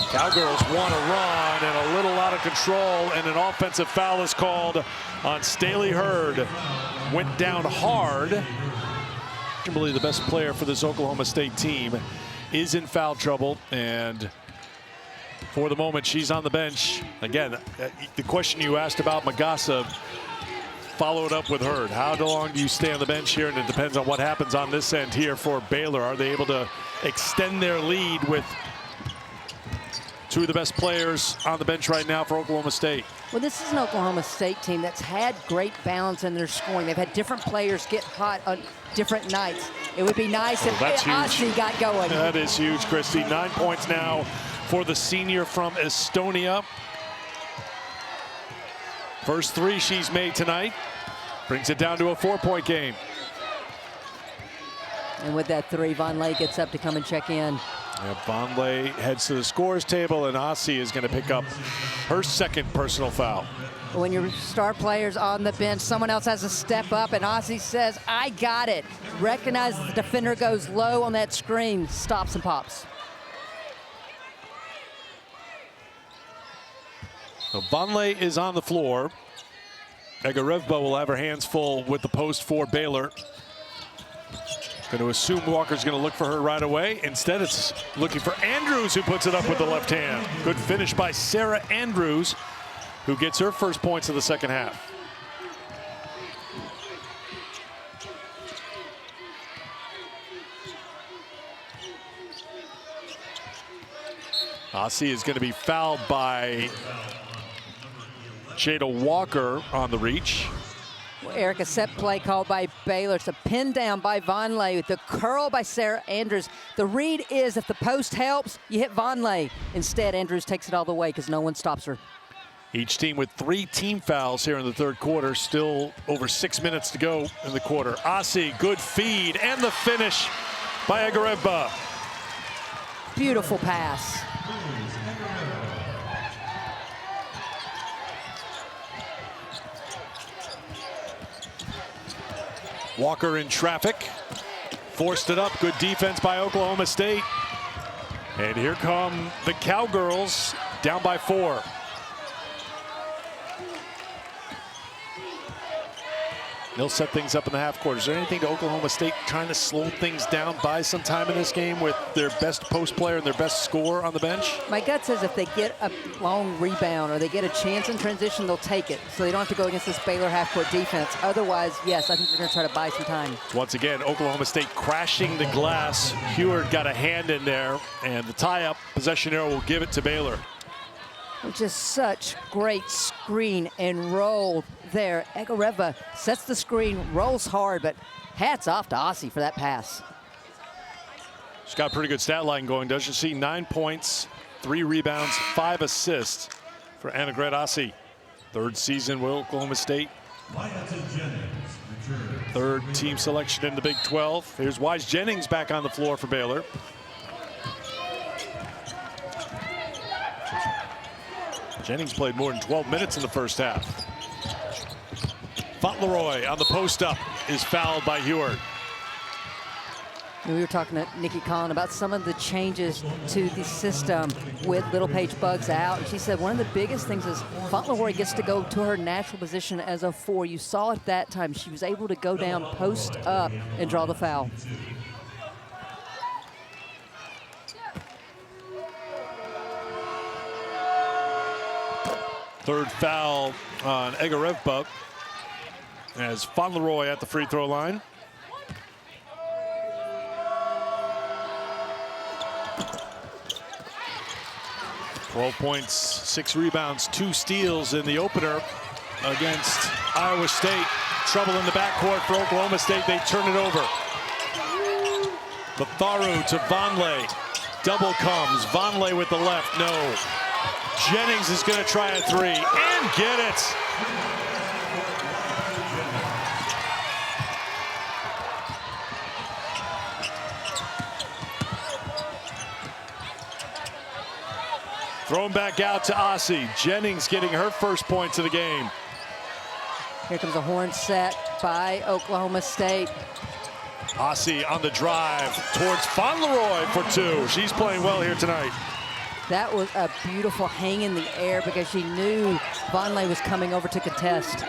Cowgirls want to run, and a little out of control, and an offensive foul is called on Staley Hurd. Went down hard. Kimberly, the best player for this Oklahoma State team, is in foul trouble, and for the moment she's on the bench. Again, the question you asked about Magassa followed up with Hurd. How long do you stay on the bench here? And it depends on what happens on this end here for Baylor. Are they able to extend their lead with 2 of the best players on the bench right now for Oklahoma State? Well, this is an Oklahoma State team that's had great balance in their scoring. They've had different players get hot on different nights. It would be nice if Asi got going. That is huge, Christy. 9 points now for the senior from Estonia. First 3 she's made tonight. Brings it down to a 4-point game. And with that 3, Vonleh gets up to come and check in. Yeah, Vonleh heads to the scorer's table, and Asi is going to pick up her second personal foul. When your star player's on the bench, someone else has to step up, and Aussie says, I got it. Recognize the defender goes low on that screen, stops and pops. So Vonleh is on the floor. Egarevba will have her hands full with the post for Baylor. Going to assume Walker's going to look for her right away. Instead, it's looking for Andrews, who puts it up with the left hand. Good finish by Sarah Andrews, who gets her first points of the second half. Aussie is going to be fouled by Jada Walker on the reach. Well, Eric, a set play called by Baylor. It's a pin down by Vonleh, the curl by Sarah Andrews. The read is if the post helps, you hit Vonleh. Instead, Andrews takes it all the way because no one stops her. Each team with 3 team fouls here in the third quarter. Still over 6 minutes to go in the quarter. Aussie, good feed, and the finish by Egarevba. Beautiful pass. Walker in traffic. Forced it up. Good defense by Oklahoma State. And here come the Cowgirls, down by 4. They'll set things up in the half court. Is there anything to Oklahoma State trying to slow things down, buy some time in this game with their best post player and their best scorer on the bench? My gut says if they get a long rebound or they get a chance in transition, they'll take it. So they don't have to go against this Baylor half-court defense. Otherwise, yes, I think they're going to try to buy some time. Once again, Oklahoma State crashing the glass. Heward got a hand in there, and the tie-up possession arrow will give it to Baylor. Just such great screen and roll there. Egarevba sets the screen, rolls hard, but hats off to Aussie for that pass. She's got a pretty good stat line going, doesn't she? 9 points, 3 rebounds, 5 assists for Annegret Aussie. 3rd season with Oklahoma State. Third team selection in the Big 12. Here's Wise Jennings back on the floor for Baylor. Jennings played more than 12 minutes in the first half. Fauntleroy on the post up is fouled by Heward. We were talking to Nikki Collin about some of the changes to the system with Little Paige Buggs out. She said one of the biggest things is Fauntleroy gets to go to her natural position as a 4. You saw it that time. She was able to go down, post up, and draw the foul. Third foul on Egarevba as Fauntleroy at the free throw line. Twelve points, 6 rebounds, 2 steals in the opener against Iowa State. Trouble in the backcourt for Oklahoma State. They turn it over. Batharu to Vonleh. Double comes. Vonleh with the left. No. Jennings is going to try a 3 and get it. Thrown back out to Aussie. Jennings getting her first points of the game. Here comes a horn set by Oklahoma State. Aussie on the drive towards Fauntleroy for 2. She's playing well here tonight. That was a beautiful hang in the air because she knew Vonleh was coming over to contest.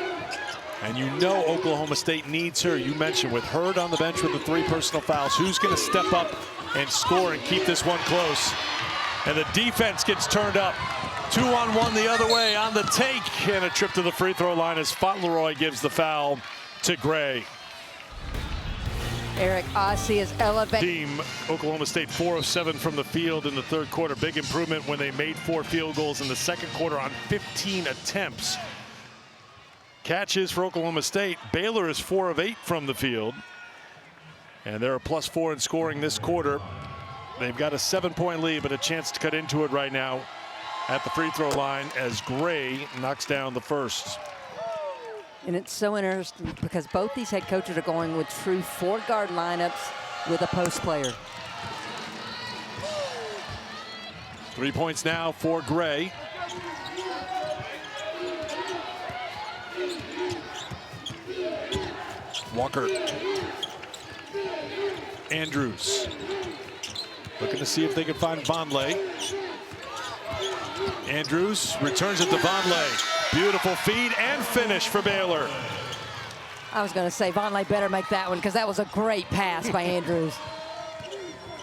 And you know Oklahoma State needs her. You mentioned with Hurd on the bench with the 3 personal fouls. Who's going to step up and score and keep this one close? And the defense gets turned up. 2-on-1 the other way on the take. And a trip to the free throw line as Fauntleroy gives the foul to Gray. Eric, Aussie is elevated. Team Oklahoma State 4 of 7 from the field in the third quarter. Big improvement when they made 4 field goals in the second quarter on 15 attempts. Catches for Oklahoma State. Baylor is 4 of 8 from the field. And they're a +4 in scoring this quarter. They've got a 7-point lead, but a chance to cut into it right now at the free throw line as Gray knocks down the first. And it's so interesting because both these head coaches are going with true 4-guard lineups with a post player. 3 points now for Gray. Walker. Andrews. Looking to see if they can find Vonleh. Andrews returns it to Vonleh. Beautiful feed and finish for Baylor. I was going to say Vonleh better make that one because that was a great pass by Andrews.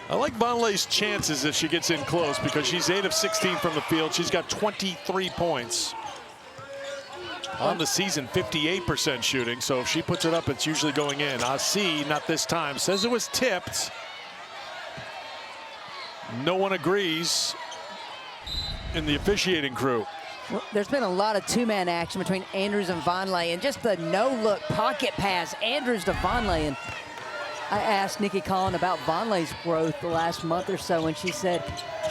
I like Vonleh's chances if she gets in close because she's 8 of 16 from the field. She's got 23 points. On the season, 58% shooting. So if she puts it up, it's usually going in. Asi, not this time, says it was tipped. No one agrees in the officiating crew. Well, there's been a lot of two-man action between Andrews and Vonleh, and just the no-look pocket pass, Andrews to Vonleh. And I asked Nikki Collin about Vonleh's growth the last month or so, and she said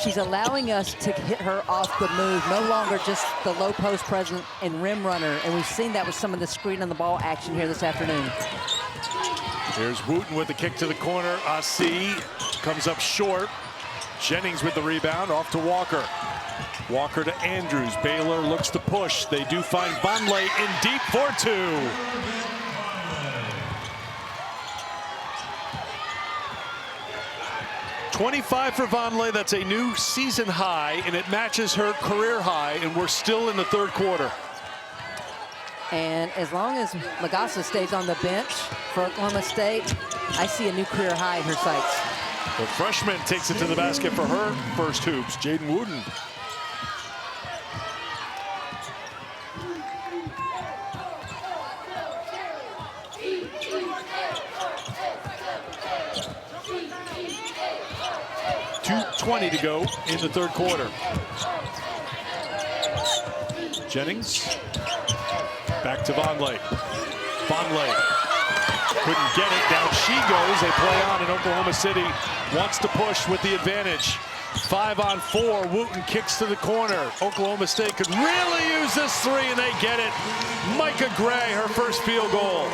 she's allowing us to hit her off the move, no longer just the low post present and rim runner. And we've seen that with some of the screen on the ball action here this afternoon. Here's Wooten with the kick to the corner. Asi comes up short. Jennings with the rebound, off to Walker. Walker to Andrews. Baylor looks to push. They do find Vonleh in deep for 2. .25 for Vonleh. That's a new season high, and it matches her career high, and we're still in the third quarter. And as long as Magassa stays on the bench for Oklahoma State, I see a new career high in her sights. The freshman takes it to the basket for her first hoops, Jaden Wooten. .220 to go in the third quarter. Jennings back to Vonleh. Vonleh couldn't get it. Down she goes. They play on, and Oklahoma City wants to push with the advantage. 5-on-4. Wooten kicks to the corner. Oklahoma State could really use this 3, and they get it. Micah Gray, her first field goal.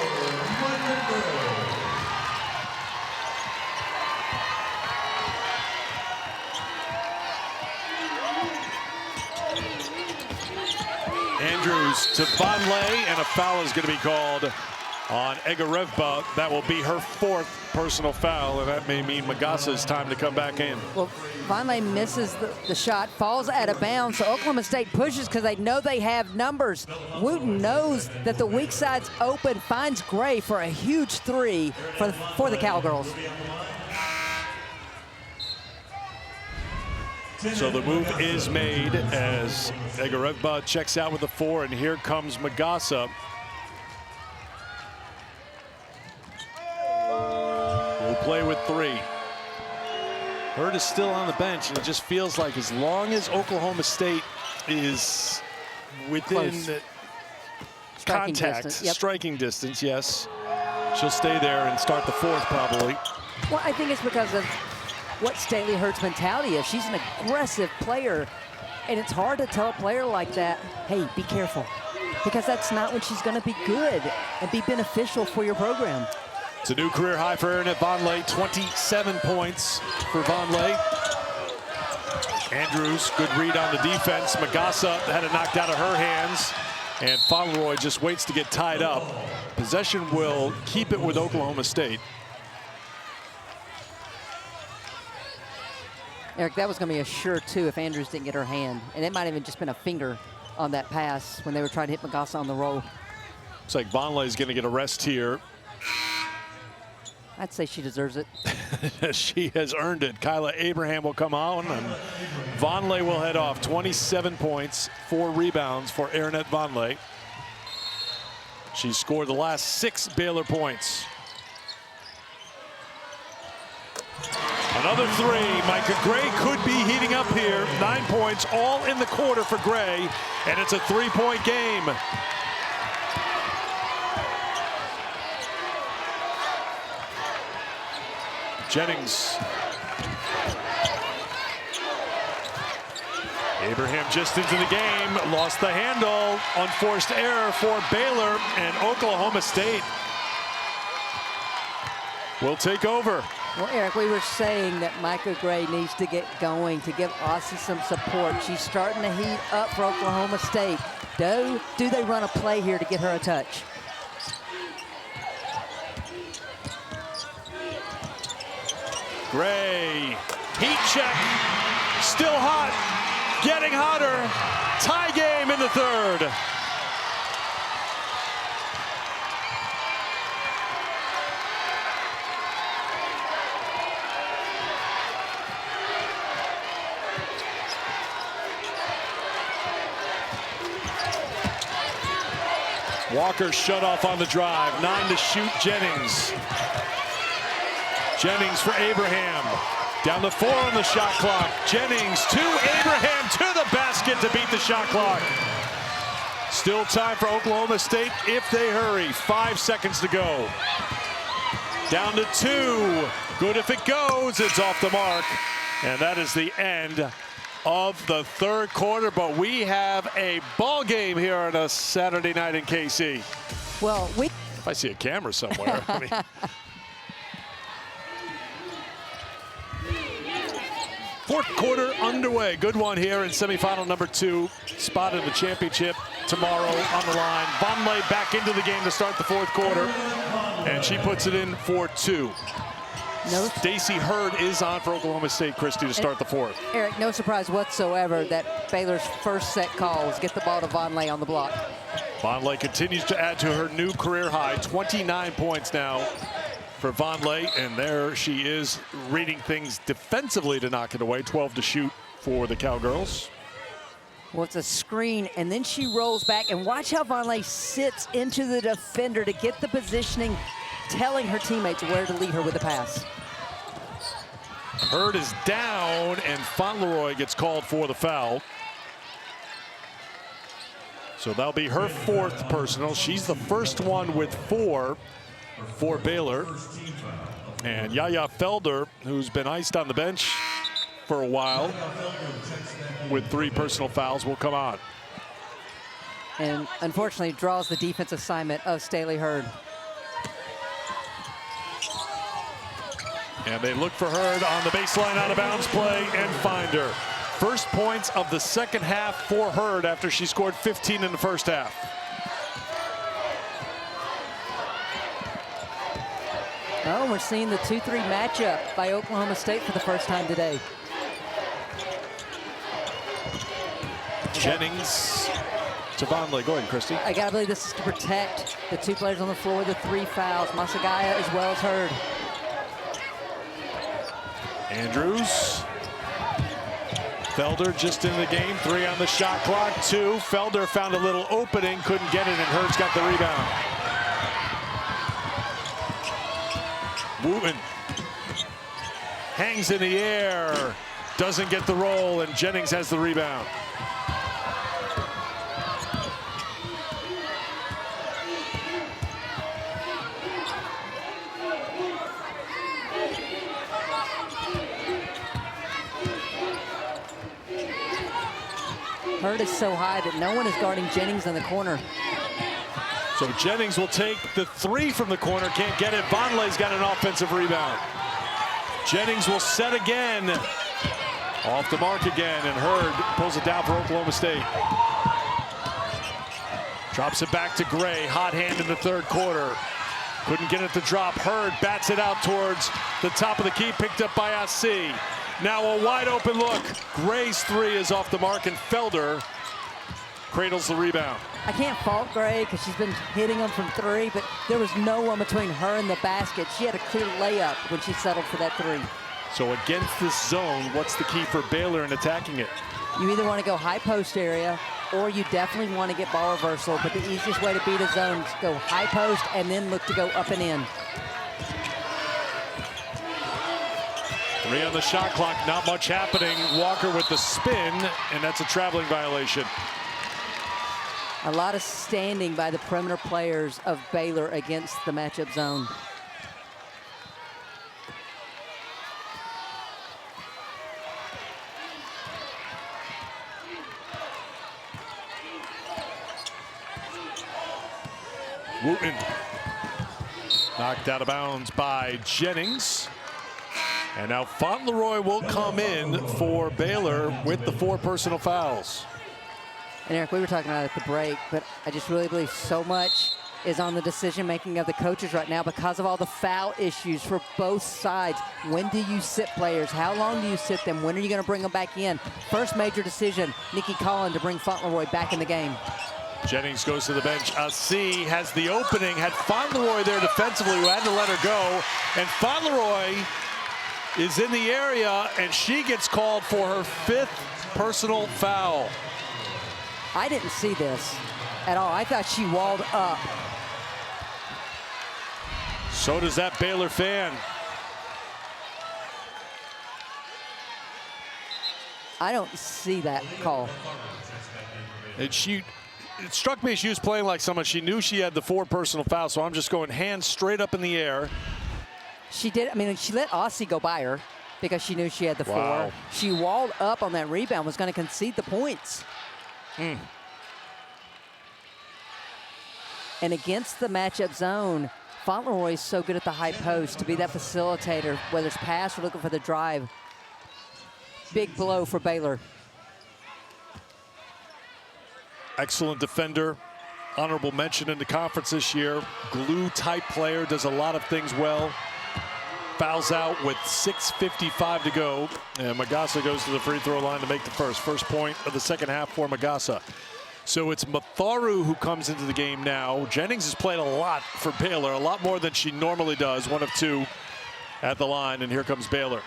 Andrews to Vonleh, and a foul is going to be called on Egarevba. That will be her 4th personal foul, and that may mean Magassa's time to come back in. Well, Vonleh misses the shot, falls out of bounds, so Oklahoma State pushes because they know they have numbers. Wooten knows that the weak side's open, finds Gray for a huge 3 for the Cowgirls. So the move is made as Egarevba checks out with the 4, and here comes Magassa. We'll play with 3. Hurd is still on the bench, and it just feels like as long as Oklahoma State is within contact, striking distance, yes, she'll stay there and start the 4th probably. Well, I think it's because of what Staley Hurd's mentality is. She's an aggressive player, and it's hard to tell a player like that, hey, be careful, because that's not when she's going to be good and be beneficial for your program. It's a new career high for Aaron Vonleh, 27 points for Vonleh. Andrews, good read on the defense. Magassa had it knocked out of her hands, and Fauntleroy just waits to get tied up. Possession will keep it with Oklahoma State. Eric, that was going to be a sure 2 if Andrews didn't get her hand. And it might have even just been a finger on that pass when they were trying to hit Magassa on the roll. Looks like Vonleh is going to get a rest here. I'd say she deserves it. She has earned it. Kyla Abraham will come on, and Vonleh will head off. 27 points, 4 rebounds for Aaronette Vonleh. She scored the last 6 Baylor points. Another 3. Micah Gray could be heating up here. 9 points, all in the quarter for Gray, and it's a 3-point game. Jennings. Abraham just into the game, lost the handle. Unforced error for Baylor, and Oklahoma State will take over. Well, Eric, we were saying that Micah Gray needs to get going to give Aussie some support. She's starting to heat up for Oklahoma State. Do they run a play here to get her a touch? Gray, heat check, still hot, getting hotter. Tie game in the third. Walker shut off on the drive. 9 to shoot, Jennings. Jennings for Abraham. Down to 4 on the shot clock. Jennings to Abraham to the basket to beat the shot clock. Still time for Oklahoma State if they hurry. 5 seconds to go. Down to 2. Good if it goes. It's off the mark. And that is the end of the third quarter, but we have a ball game here on a Saturday night in KC. Well, if I see a camera somewhere. I mean. Fourth quarter underway. Good one here in semifinal number 2. Spot in the championship tomorrow on the line. Vonleh back into the game to start the fourth quarter, and she puts it in for 2. Stacey Hurd is on for Oklahoma State, Christy, to start the fourth. Eric, no surprise whatsoever that Baylor's first set call was get the ball to Vonleh on the block. Vonleh continues to add to her new career high, 29 points now for Vonleh, and there she is reading things defensively to knock it away. 12 to shoot for the Cowgirls. Well, it's a screen, and then she rolls back, and watch how Vonleh sits into the defender to get the positioning, telling her teammates where to lead her with the pass. Hurd is down, and Fauntleroy gets called for the foul. So that'll be her 4th personal. She's the first one with 4 for Baylor. And Yaya Felder, who's been iced on the bench for a while with 3 personal fouls, will come on. And unfortunately draws the defense assignment of Staley Hurd. And they look for Hurd on the baseline out of bounds play and find her. First points of the second half for Hurd after she scored 15 in the first half. Oh, we're seeing the 2-3 matchup by Oklahoma State for the first time today. Jennings to Vonleh. Go ahead, Christy. I gotta believe this is to protect the 2 players on the floor, the 3 fouls, Masagaya as well as Hurd. Andrews. Felder just in the game. 3 on the shot clock. 2. Felder found a little opening, couldn't get it, and Hurd's got the rebound. Wooten hangs in the air, doesn't get the roll, and Jennings has the rebound. Hurd is so high that no one is guarding Jennings in the corner. So Jennings will take the 3 from the corner, can't get it. Vonleh's got an offensive rebound. Jennings will set again. Off the mark again, and Hurd pulls it down for Oklahoma State. Drops it back to Gray, hot hand in the third quarter. Couldn't get it to drop. Hurd bats it out towards the top of the key, picked up by Asi. Now a wide open look. Gray's 3 is off the mark, and Felder cradles the rebound. I can't fault Gray because she's been hitting them from 3, but there was no one between her and the basket. She had a clear layup when she settled for that 3. So against this zone, what's the key for Baylor in attacking it? You either want to go high post area, or you definitely want to get ball reversal, but the easiest way to beat a zone is go high post and then look to go up and in. 3 on the shot clock, not much happening. Walker with the spin, and that's a traveling violation. A lot of standing by the perimeter players of Baylor against the matchup zone. Wooten knocked out of bounds by Jennings. And now Fauntleroy will come in for Baylor with the 4 personal fouls. And Eric, we were talking about it at the break, but I just really believe so much is on the decision-making of the coaches right now because of all the foul issues for both sides. When do you sit players? How long do you sit them? When are you going to bring them back in? First major decision, Nikki Collin to bring Fauntleroy back in the game. Jennings goes to the bench. C has the opening, had Fauntleroy there defensively, who had to let her go. And Fauntleroy is in the area, and she gets called for her 5th personal foul. I didn't see this at all. I thought she walled up. So does that Baylor fan. I don't see that call. And it struck me she was playing like someone. She knew she had the 4 personal fouls, so I'm just going hands straight up in the air. She did. I mean, she let Aussie go by her because she knew she had the 4. She walled up on that rebound, was going to concede the points. And against the matchup zone, Fauntleroy is so good at the high post to be that facilitator, whether it's pass or looking for the drive. Big blow for Baylor. Excellent defender. Honorable mention in the conference this year. Glue-type player, does a lot of things well. Fouls out with 6:55 to go. And Magassa goes to the free throw line to make the first point of the second half for Magassa. So it's Matharu who comes into the game now. Jennings has played a lot for Baylor, a lot more than she normally does. 1 of 2 at the line, and here comes Baylor.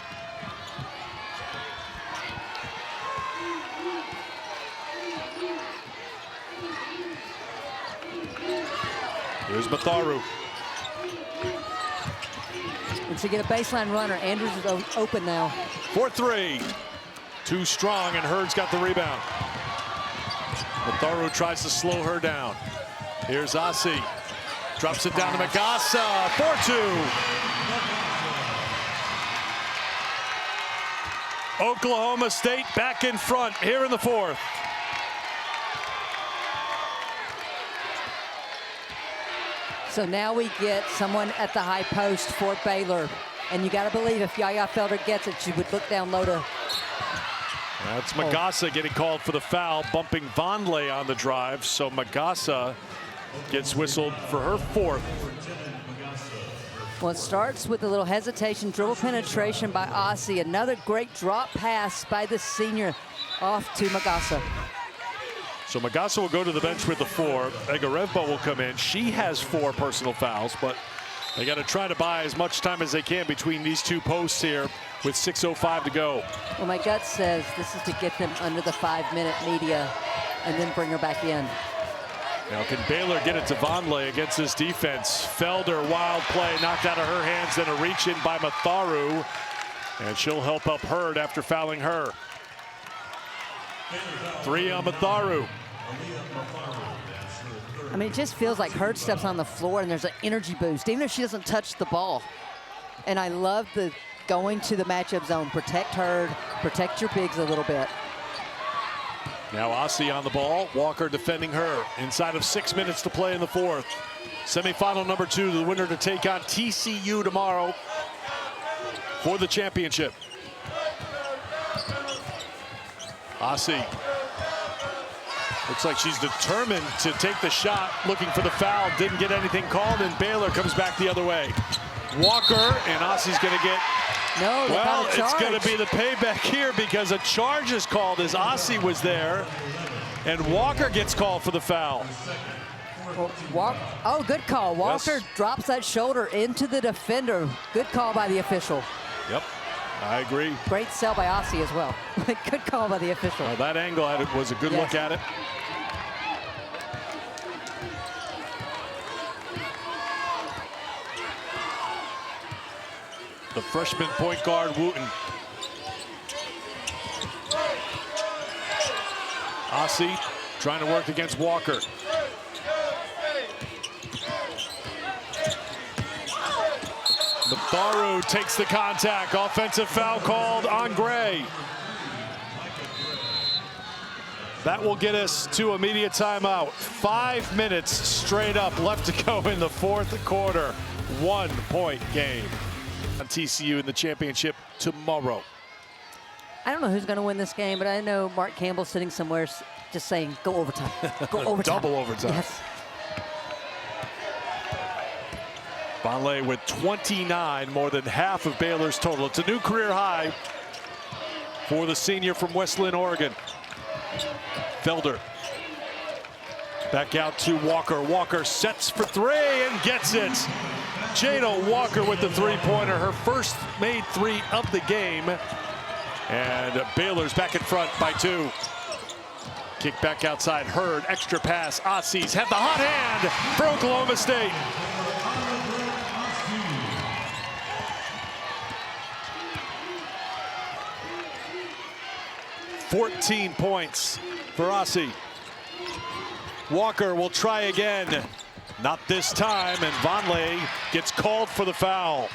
Here's Matharu. And to get a baseline runner, Andrews is open now. 4-3. Too strong, and Hurd's got the rebound. Matharu tries to slow her down. Here's Asi. Drops it down to Magassa. 4-2. Oklahoma State back in front here in the 4th. So now we get someone at the high post for Baylor. And you got to believe if Yaya Felder gets it, she would look down low to. That's Magassa getting called for the foul, bumping Vonleh on the drive. So Magassa gets whistled for her 4th. Well, it starts with a little hesitation, dribble penetration by Aussie. Another great drop pass by the senior off to Magassa. So Magassa will go to the bench with the 4. Egarevba will come in. She has 4 personal fouls, but they got to try to buy as much time as they can between these 2 posts here with 6:05 to go. Well, my gut says this is to get them under the 5-minute media and then bring her back in. Now, can Baylor get it to Vonleh against this defense? Felder, wild play, knocked out of her hands, then a reach in by Matharu. And she'll help up Hurd after fouling her. 3 on Matharu. I mean, it just feels like Hurd steps on the floor and there's an energy boost, even if she doesn't touch the ball. And I love the going to the matchup zone. Protect Hurd, protect your bigs a little bit. Now Asi on the ball. Walker defending her. Inside of 6 minutes to play in the 4th. Semifinal number 2, the winner to take on TCU tomorrow for the championship. Asi. Looks like she's determined to take the shot, looking for the foul. Didn't get anything called, and Baylor comes back the other way. Walker, and Asi's going to get... No, they well, got a charge. it's going to be the payback here because a charge is called as Asi was there, and Walker gets called for the foul. Oh, good call. Walker drops that shoulder into the defender. Good call by the official. Yep, I agree. Great sell by Aussie as well. Good call by the official. Well, that angle at it was a good look at it. The freshman point guard, Wooten. Asi trying to work against Walker. Matharu takes the contact. Offensive foul called on Gray. That will get us to immediate timeout. 5 minutes straight up left to go in the 4th quarter. 1 point game. On TCU in the championship tomorrow. I don't know who's going to win this game, but I know Mark Campbell's sitting somewhere just saying, go overtime. Go overtime. Double overtime. Yes. Vonleh with 29, more than half of Baylor's total. It's a new career high for the senior from West Linn, Oregon. Felder. Back out to Walker. Walker sets for three and gets it. Jada Walker with the three-pointer, her first made three of the game. And Baylor's back in front by 2. Kick back outside, Hurd, extra pass. Aussies have the hot hand for Oklahoma State. $14 points for Aussie. Walker will try again. Not this time, and Vonleh gets called for the foul.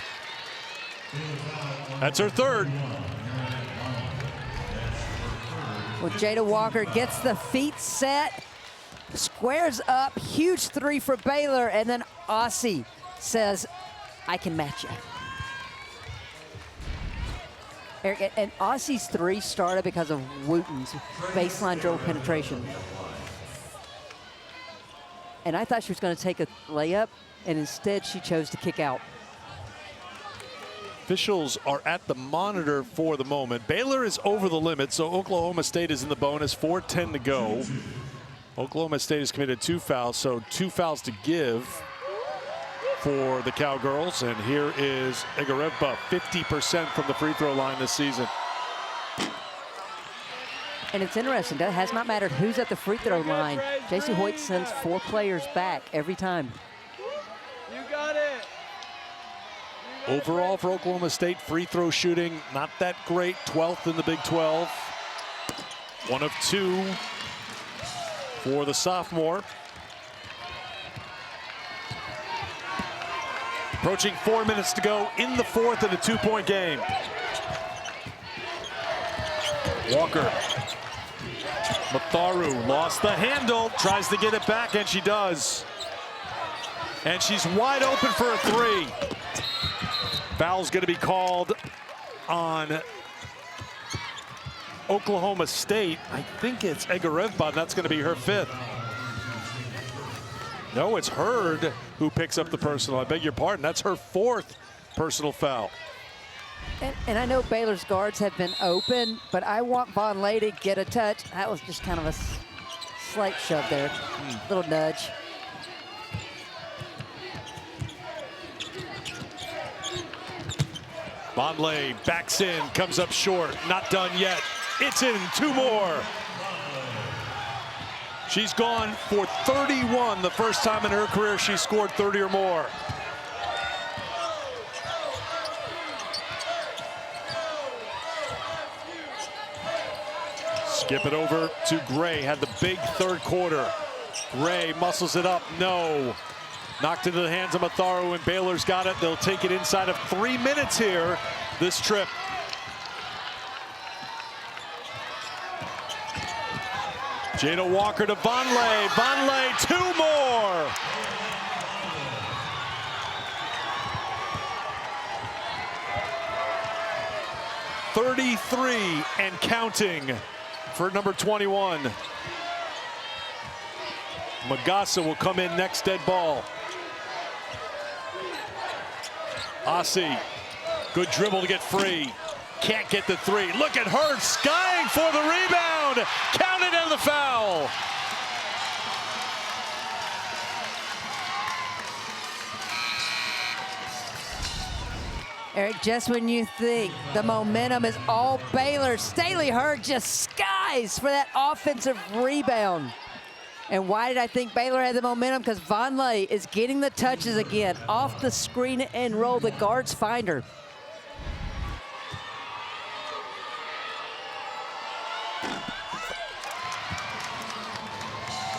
That's her third. Well, Jada Walker gets the feet set, squares up, huge three for Baylor, and then Aussie says, I can match you. Eric, and Aussie's three started because of Wooten's baseline dribble penetration. And I thought she was going to take a layup, and instead she chose to kick out. Officials are at the monitor for the moment. Baylor is over the limit, so Oklahoma State is in the bonus. 4:10 to go. Oklahoma State has committed 2 fouls, so 2 fouls to give for the Cowgirls. And here is Egarevba, 50% from the free throw line this season. And it's interesting, that has not mattered who's at the free throw line. J.C. Hoyt sends 4 players back every time. You got it. Overall for Oklahoma State, free throw shooting not that great. 12th in the Big 12. 1 of 2 for the sophomore. Approaching 4 minutes to go in the 4th in a 2-point game. Walker. Matharu lost the handle, tries to get it back, and she does. And she's wide open for a 3. Foul's going to be called on Oklahoma State. I think it's Egarevba, and that's going to be her 5th. No, it's Hurd who picks up the personal. I beg your pardon. That's her 4th personal foul. And I know Baylor's guards have been open, but I want Vonleh to get a touch. That was just kind of a slight shove there, little nudge. Vonleh backs in, comes up short, not done yet. It's in, 2 more. She's gone for 31, the first time in her career she's scored 30 or more. Skip it over to Gray, had the big 3rd quarter. Gray muscles it up, no. Knocked into the hands of Matharu, and Baylor's got it. They'll take it inside of 3 minutes here, this trip. Jada Walker to Vonleh. Vonleh, 2 more. .33 and counting for number 21. Magassa will come in next, dead ball. Aussie, good dribble to get free. Can't get the 3. Look at her skying for the rebound. Counted and the foul. Eric, just when you think the momentum is all Baylor, Staley Hurd just skies for that offensive rebound. And why did I think Baylor had the momentum? Because Vonleh is getting the touches again. Off the screen and roll, the guards find her.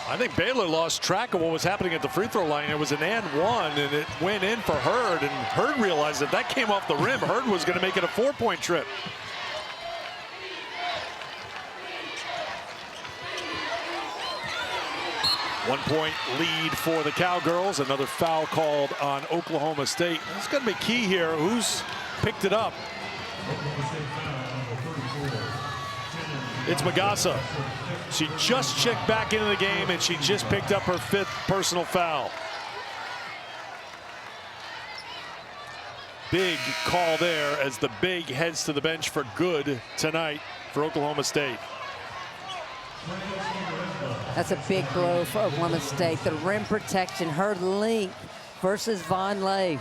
I think Baylor lost track of what was happening at the free throw line. It was an and 1, and it went in for Hurd, and Hurd realized that came off the rim. Hurd was going to make it a 4-point trip. One-point lead for the Cowgirls. Another foul called on Oklahoma State. It's going to be key here. Who's picked it up? It's Magassa. She just checked back into the game, and she just picked up her 5th personal foul. big call there as the big heads to the bench for good tonight for Oklahoma State. That's a big blow for Oklahoma State. The rim protection, her length versus Vonleh.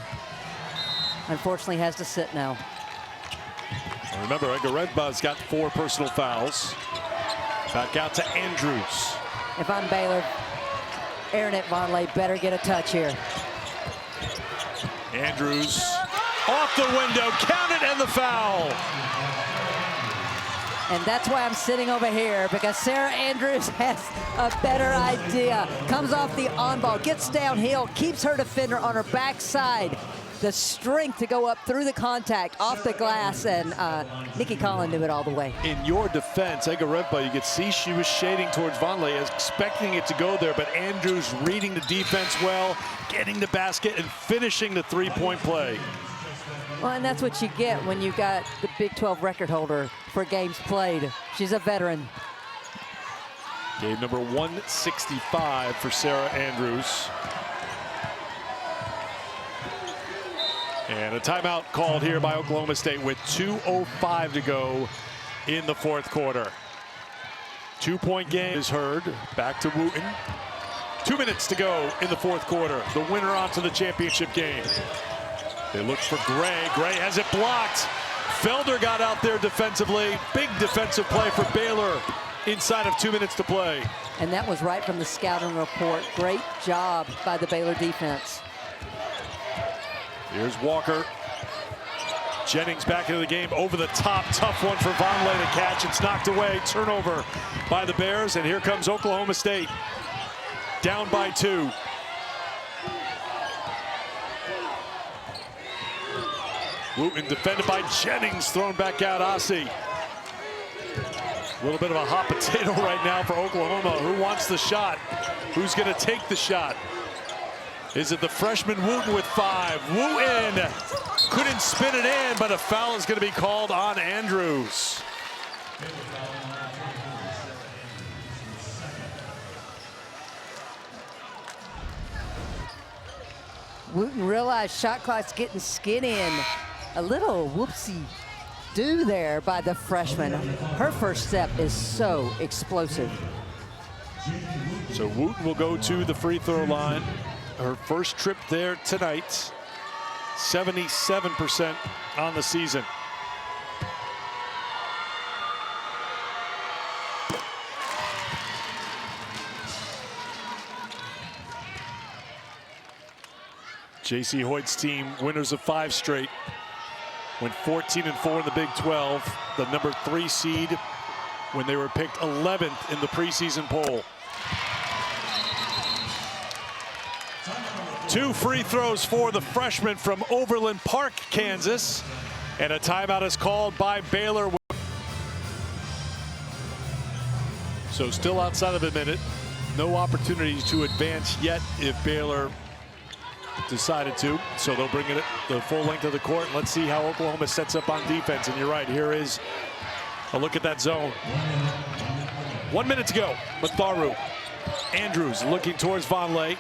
Unfortunately has to sit now. Remember, Egaredba's got 4 personal fouls. Back out to Andrews. If I'm Baylor, Aaron Vonleh better get a touch here. Andrews off the window, count it, and the foul. And that's why I'm sitting over here, because Sarah Andrews has a better idea. Comes off the on ball, gets downhill, keeps her defender on her backside. The strength to go up through the contact, off the glass, and Nikki Collin knew it all the way. In your defense, Egaredba, you could see she was shading towards Vonleh, expecting it to go there, but Andrews reading the defense well, getting the basket, and finishing the three-point play. Well, and that's what you get when you got the Big 12 record holder for games played. She's a veteran. Game number 165 for Sarah Andrews. And a timeout called here by Oklahoma State with 2:05 to go in the fourth quarter. 2-point game is heard. Back to Wooten. 2 minutes to go in the fourth quarter. The winner onto the championship game. They look for Gray. Gray has it blocked. Felder got out there defensively. Big defensive play for Baylor inside of 2 minutes to play. And that was right from the scouting report. Great job by the Baylor defense. Here's Walker. Jennings back into the game, over the top. Tough one for Vonleh to catch. It's knocked away. Turnover by the Bears, and here comes Oklahoma State. Down by 2. Wooten defended by Jennings, thrown back out. Ossie. A little bit of a hot potato right now for Oklahoma. Who wants the shot? Who's going to take the shot? Is it the freshman Wooten with 5? Wooten couldn't spin it in, but a foul is going to be called on Andrews. Wooten realized shot clock's getting skin in. A little whoopsie do there by the freshman. Her first step is so explosive. So Wooten will go to the free throw line. Her first trip there tonight. 77% on the season. J.C. Hoyt's team, winners of 5 straight. Went 14-4 in the Big 12. The number 3 seed when they were picked 11th in the preseason poll. 2 free throws for the freshman from Overland Park, Kansas. And a timeout is called by Baylor. So still outside of a minute. No opportunity to advance yet if Baylor decided to. So they'll bring it the full length of the court. And let's see how Oklahoma sets up on defense. And you're right, here is a look at that zone. 1 minute to go. Matharu. Andrews looking towards Vonleh.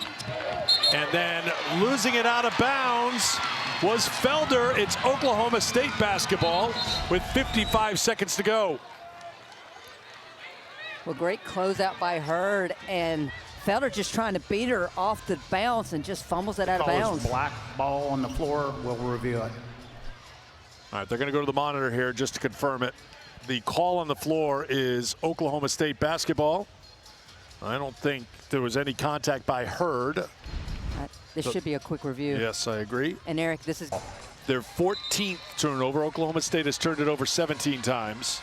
And then losing it out of bounds was Felder. It's Oklahoma State basketball with 55 seconds to go. Well, great closeout by Hurd, and Felder just trying to beat her off the bounce and just fumbles it out of bounds. Black ball on the floor. We'll review it. All right, they're going to go to the monitor here just to confirm it. The call on the floor is Oklahoma State basketball. I don't think there was any contact by Hurd. This should be a quick review. Yes, I agree. And Eric, this is their 14th turnover. Oklahoma State has turned it over 17 times.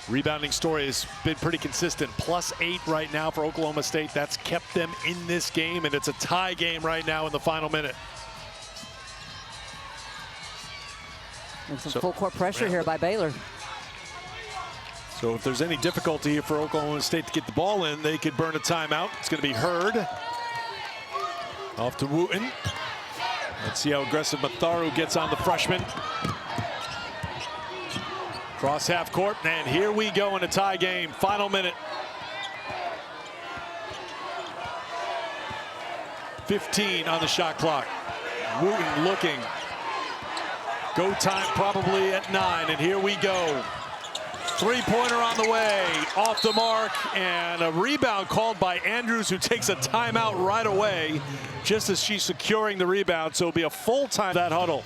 Rebounding story has been pretty consistent. +8 right now for Oklahoma State. That's kept them in this game, and it's a tie game right now in the final minute. And some full court pressure here by Baylor. So if there's any difficulty here for Oklahoma State to get the ball in, they could burn a timeout. It's going to be Hurd. Off to Wooten. Let's see how aggressive Matharu gets on the freshman. Cross half court, and here we go in a tie game. Final minute. 15 on the shot clock. Wooten looking. Go time probably at 9, and here we go. Three-pointer on the way, off the mark, and a rebound called by Andrews, who takes a timeout right away, just as she's securing the rebound, so it'll be a full time that huddle.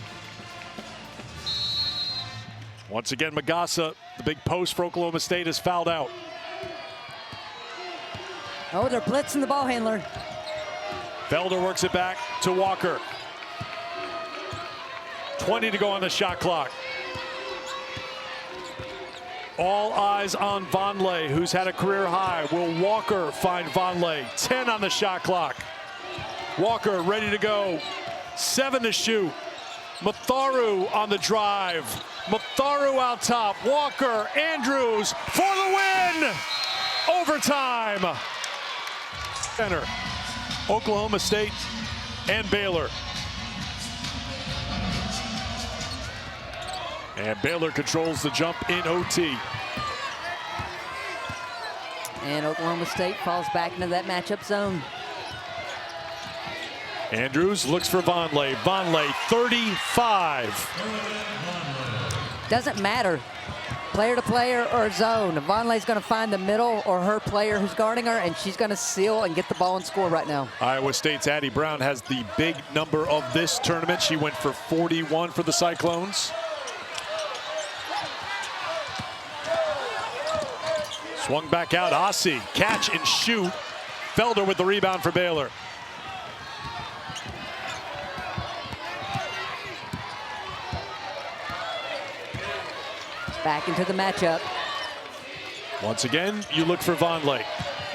Once again, Magassa, the big post for Oklahoma State, is fouled out. Oh, they're blitzing the ball handler. Felder works it back to Walker. 20 to go on the shot clock. All eyes on Vonleh, who's had a career high. Will Walker find Vonleh? 10 on the shot clock. Walker ready to go. 7 to shoot. Matharu on the drive. Matharu out top. Walker, Andrews for the win! Overtime. Center. Oklahoma State and Baylor. And Baylor controls the jump in OT. And Oklahoma State falls back into that matchup zone. Andrews looks for Vonleh. Vonleh, 35. Doesn't matter. Player to player or zone. Vonleh's going to find the middle or her player who's guarding her, and she's going to seal and get the ball and score right now. Iowa State's Addie Brown has the big number of this tournament. She went for 41 for the Cyclones. Swung back out, Ossie, catch and shoot. Felder with the rebound for Baylor. Back into the matchup. Once again, you look for Vonleh.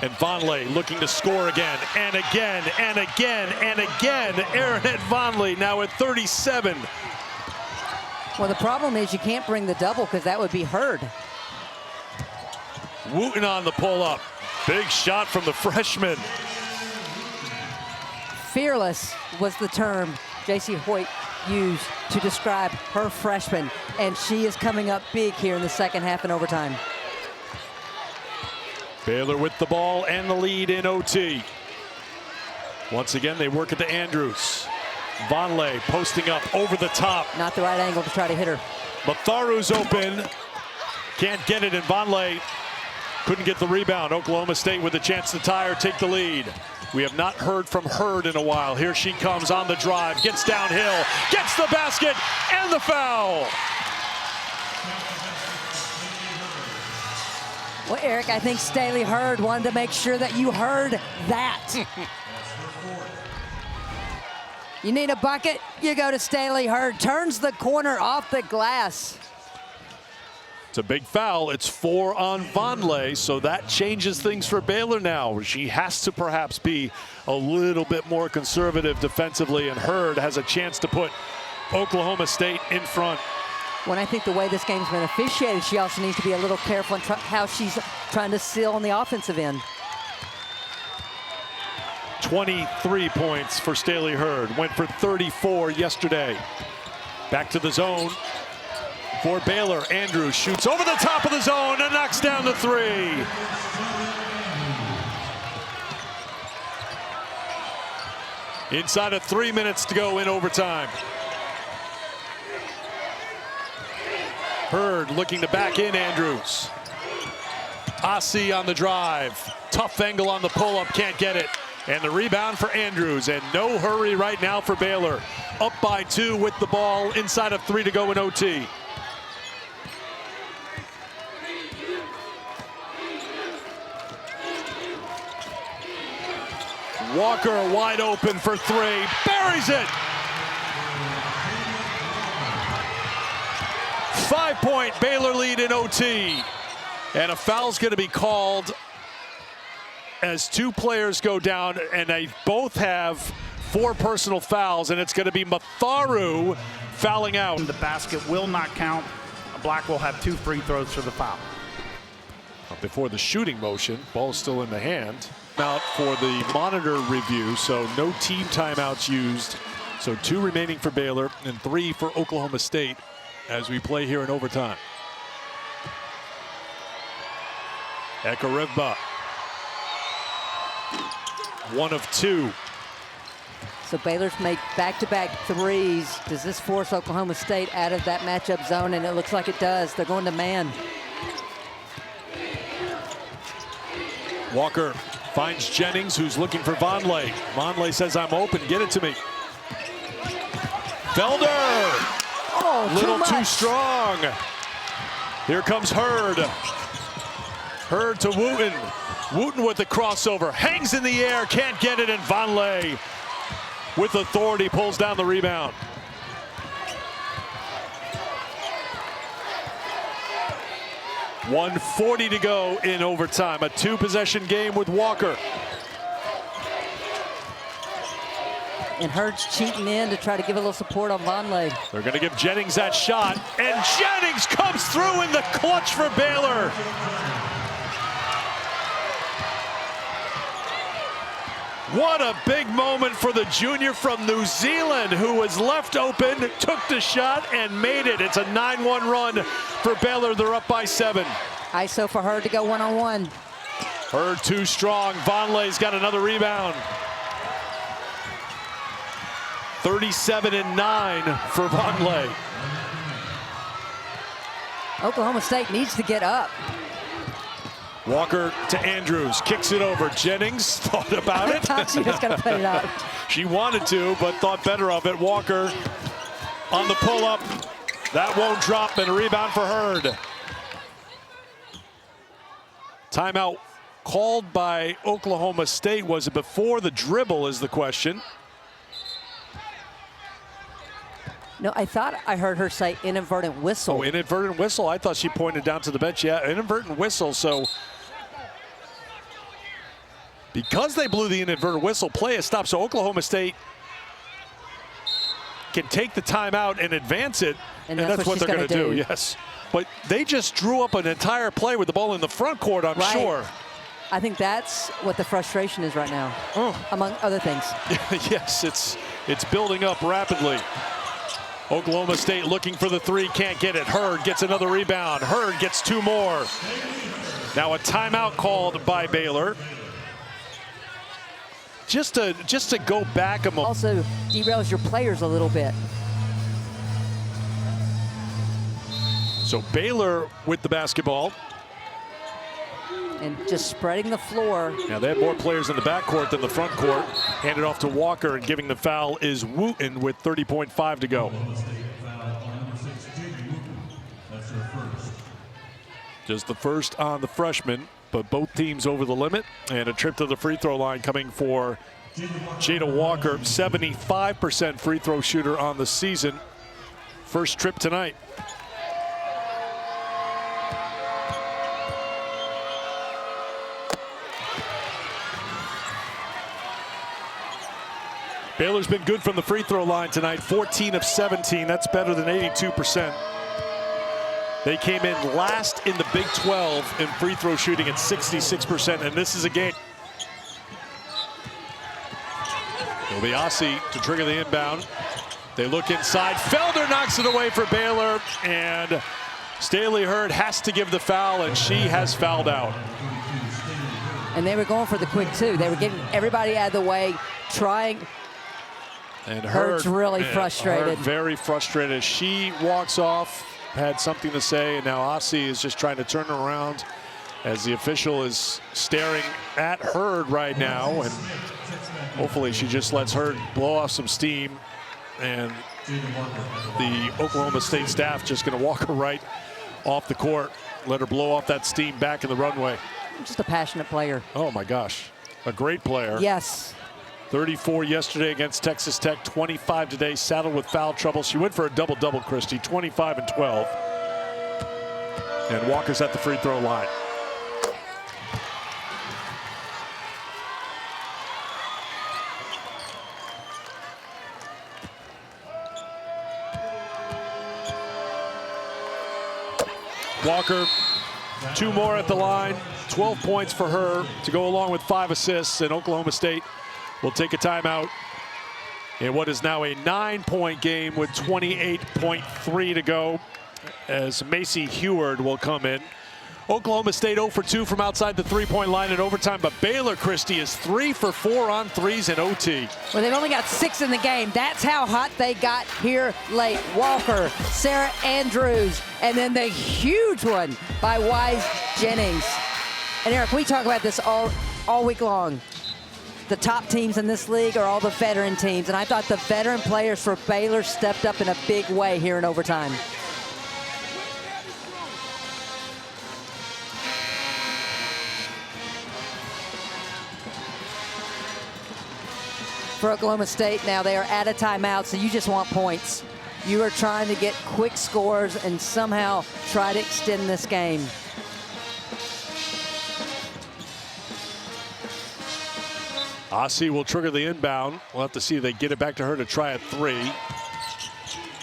And Vonleh looking to score again, and again, and again, and again. Aaronette Vonleh now at 37. Well, the problem is you can't bring the double because that would be Hurd. Wooten on the pull-up. Big shot from the freshman. Fearless was the term J.C. Hoyt used to describe her freshman, and she is coming up big here in the second half in overtime. Baylor with the ball and the lead in OT. Once again, they work it to Andrews. Vonleh posting up over the top. Not the right angle to try to hit her. Matharu's open. Can't get it, and Vonleh couldn't get the rebound. Oklahoma State with a chance to tie or take the lead. We have not heard from Hurd in a while. Here she comes on the drive, gets downhill, gets the basket, and the foul. Well, Eric, I think Staley Hurd wanted to make sure that you heard that. You need a bucket, you go to Staley Hurd. Turns the corner off the glass. It's a big foul. It's 4 on Vonleh, so that changes things for Baylor now. She has to perhaps be a little bit more conservative defensively, and Hurd has a chance to put Oklahoma State in front. When I think the way this game's been officiated, she also needs to be a little careful in how she's trying to seal on the offensive end. 23 points for Staley Hurd. Went for 34 yesterday. Back to the zone for Baylor. Andrews shoots over the top of the zone and knocks down the 3. Inside of 3 minutes to go in overtime. Hurd looking to back in Andrews. Ossie on the drive. Tough angle on the pull-up, can't get it. And the rebound for Andrews, and no hurry right now for Baylor. Up by 2 with the ball, inside of 3 to go in OT. Walker wide open for 3, buries it! 5-point Baylor lead in OT. And a foul's going to be called as 2 players go down, and they both have 4 personal fouls, and it's going to be Matharu fouling out. The basket will not count. Black will have 2 free throws for the foul. Before the shooting motion, ball's still in the hand. Out for the monitor review, so no team timeouts used. So 2 remaining for Baylor and 3 for Oklahoma State as we play here in overtime. Ekarevba. 1 of 2. So Baylor's made back-to-back threes. Does this force Oklahoma State out of that matchup zone? And it looks like it does. They're going to man. Walker finds Jennings, who's looking for Vonleh. Vonleh says, I'm open, get it to me. Felder! Oh, Little too strong. Here comes Hurd. Hurd to Wooten. Wooten with the crossover, hangs in the air, can't get it, and Vonleh with authority pulls down the rebound. .140 to go in overtime. A two-possession game with Walker. And Hurd's cheating in to try to give a little support on Vonleh. They're going to give Jennings that shot, and Jennings comes through in the clutch for Baylor. What a big moment for the junior from New Zealand, who was left open, took the shot, and made it. It's a 9-1 run for Baylor. They're up by 7. ISO for Hurd to go one-on-one. Hurd too strong. Vonleh's got another rebound. 37-9 for Vonleh. Oklahoma State needs to get up. Walker to Andrews, kicks it over. Jennings thought about it. Thought she was going to put it up. She wanted to, but thought better of it. Walker on the pull-up. That won't drop, and a rebound for Hurd. Timeout called by Oklahoma State. Was it before the dribble is the question. No, I thought I heard her say inadvertent whistle. Oh, inadvertent whistle. I thought she pointed down to the bench. Yeah, inadvertent whistle. So because they blew the inadvertent whistle, play is stopped. So Oklahoma State can take the timeout and advance it, and that's what they're going to do. Yes, but they just drew up an entire play with the ball in the front court, I'm sure. I think that's what the frustration is right now, among other things. Yes, it's building up rapidly. Oklahoma State looking for the three, can't get it. Hurd gets another rebound. Hurd gets 2 more. Now a timeout called by Baylor. Just to go back a moment. Also derails your players a little bit. So Baylor with the basketball. And just spreading the floor. Now they have more players in the backcourt than the front court. Handed off to Walker, and giving the foul is Wooten with 30.5 to go. Just the first on the freshman, but both teams over the limit. And a trip to the free throw line coming for Jada Walker, 75% free throw shooter on the season. First trip tonight. Baylor's been good from the free throw line tonight, 14 of 17. That's better than 82%. They came in last in the Big 12 in free throw shooting at 66%, and this is a game. It'll be Ossie to trigger the inbound. They look inside. Felder knocks it away for Baylor, and Staley Hurd has to give the foul, and she has fouled out. And they were going for the quick, too. They were getting everybody out of the way, trying. And Hurd's really frustrated. Hurd very frustrated. She walks off, had something to say, and now Ossie is just trying to turn her around as the official is staring at Hurd right now, and hopefully she just lets Hurd blow off some steam, and the Oklahoma State staff just going to walk her right off the court, let her blow off that steam back in the runway. Just a passionate player. Oh my gosh, a great player. Yes. 34 yesterday against Texas Tech, 25 today, saddled with foul trouble. She went for a double-double, Christie, 25 and 12. And Walker's at the free throw line. Walker, 2 more at the line, 12 points for her to go along with 5 assists, and Oklahoma State will take a timeout in what is now a 9-point game with 28.3 to go, as Macy Heward will come in. Oklahoma State 0 for 2 from outside the three-point line in overtime, but Baylor, Christie, is 3 for 4 on threes in OT. Well, they've only got 6 in the game. That's how hot they got here late. Walker, Sarah Andrews, and then the huge one by Wise Jennings. And Eric, we talk about this all week long. The top teams in this league are all the veteran teams, and I thought the veteran players for Baylor stepped up in a big way here in overtime. For Oklahoma State now, they are at a timeout, so you just want points. You are trying to get quick scores and somehow try to extend this game. Ossie will trigger the inbound. We'll have to see if they get it back to her to try a 3.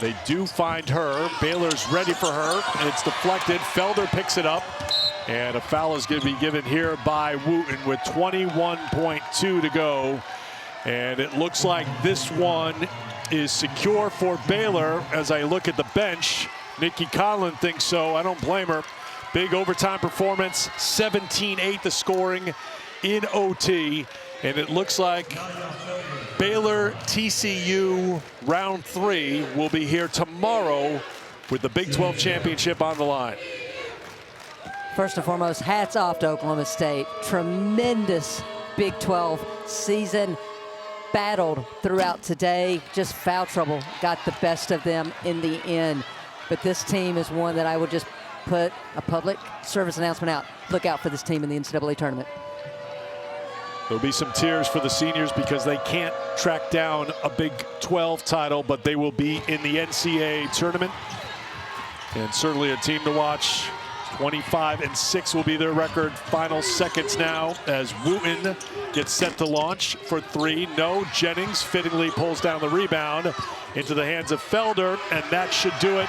They do find her. Baylor's ready for her, and it's deflected. Felder picks it up, and a foul is going to be given here by Wooten with 21.2 to go. And it looks like this one is secure for Baylor. As I look at the bench, Nikki Conlon thinks so. I don't blame her. Big overtime performance, 17-8 the scoring in OT. And it looks like Baylor TCU round 3 will be here tomorrow with the Big 12 championship on the line. First and foremost, hats off to Oklahoma State. Tremendous Big 12 season. Battled throughout today. Just foul trouble got the best of them in the end. But this team is one that I would just put a public service announcement out. Look out for this team in the NCAA tournament. There'll be some tears for the seniors because they can't track down a Big 12 title, but they will be in the NCAA tournament. And certainly a team to watch. 25-6 will be their record. Final seconds now as Wooten gets set to launch for 3. No, Jennings fittingly pulls down the rebound into the hands of Felder, and that should do it.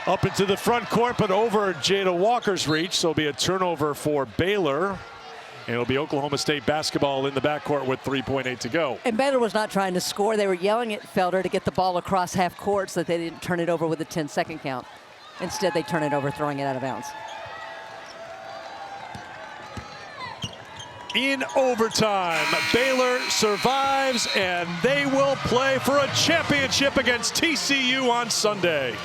Up into the front court, but over Jada Walker's reach, so it'll be a turnover for Baylor. And it'll be Oklahoma State basketball in the backcourt with 3.8 to go. And Baylor was not trying to score. They were yelling at Felder to get the ball across half court so that they didn't turn it over with a 10-second count. Instead, they turn it over, throwing it out of bounds. In overtime, Baylor survives, and they will play for a championship against TCU on Sunday.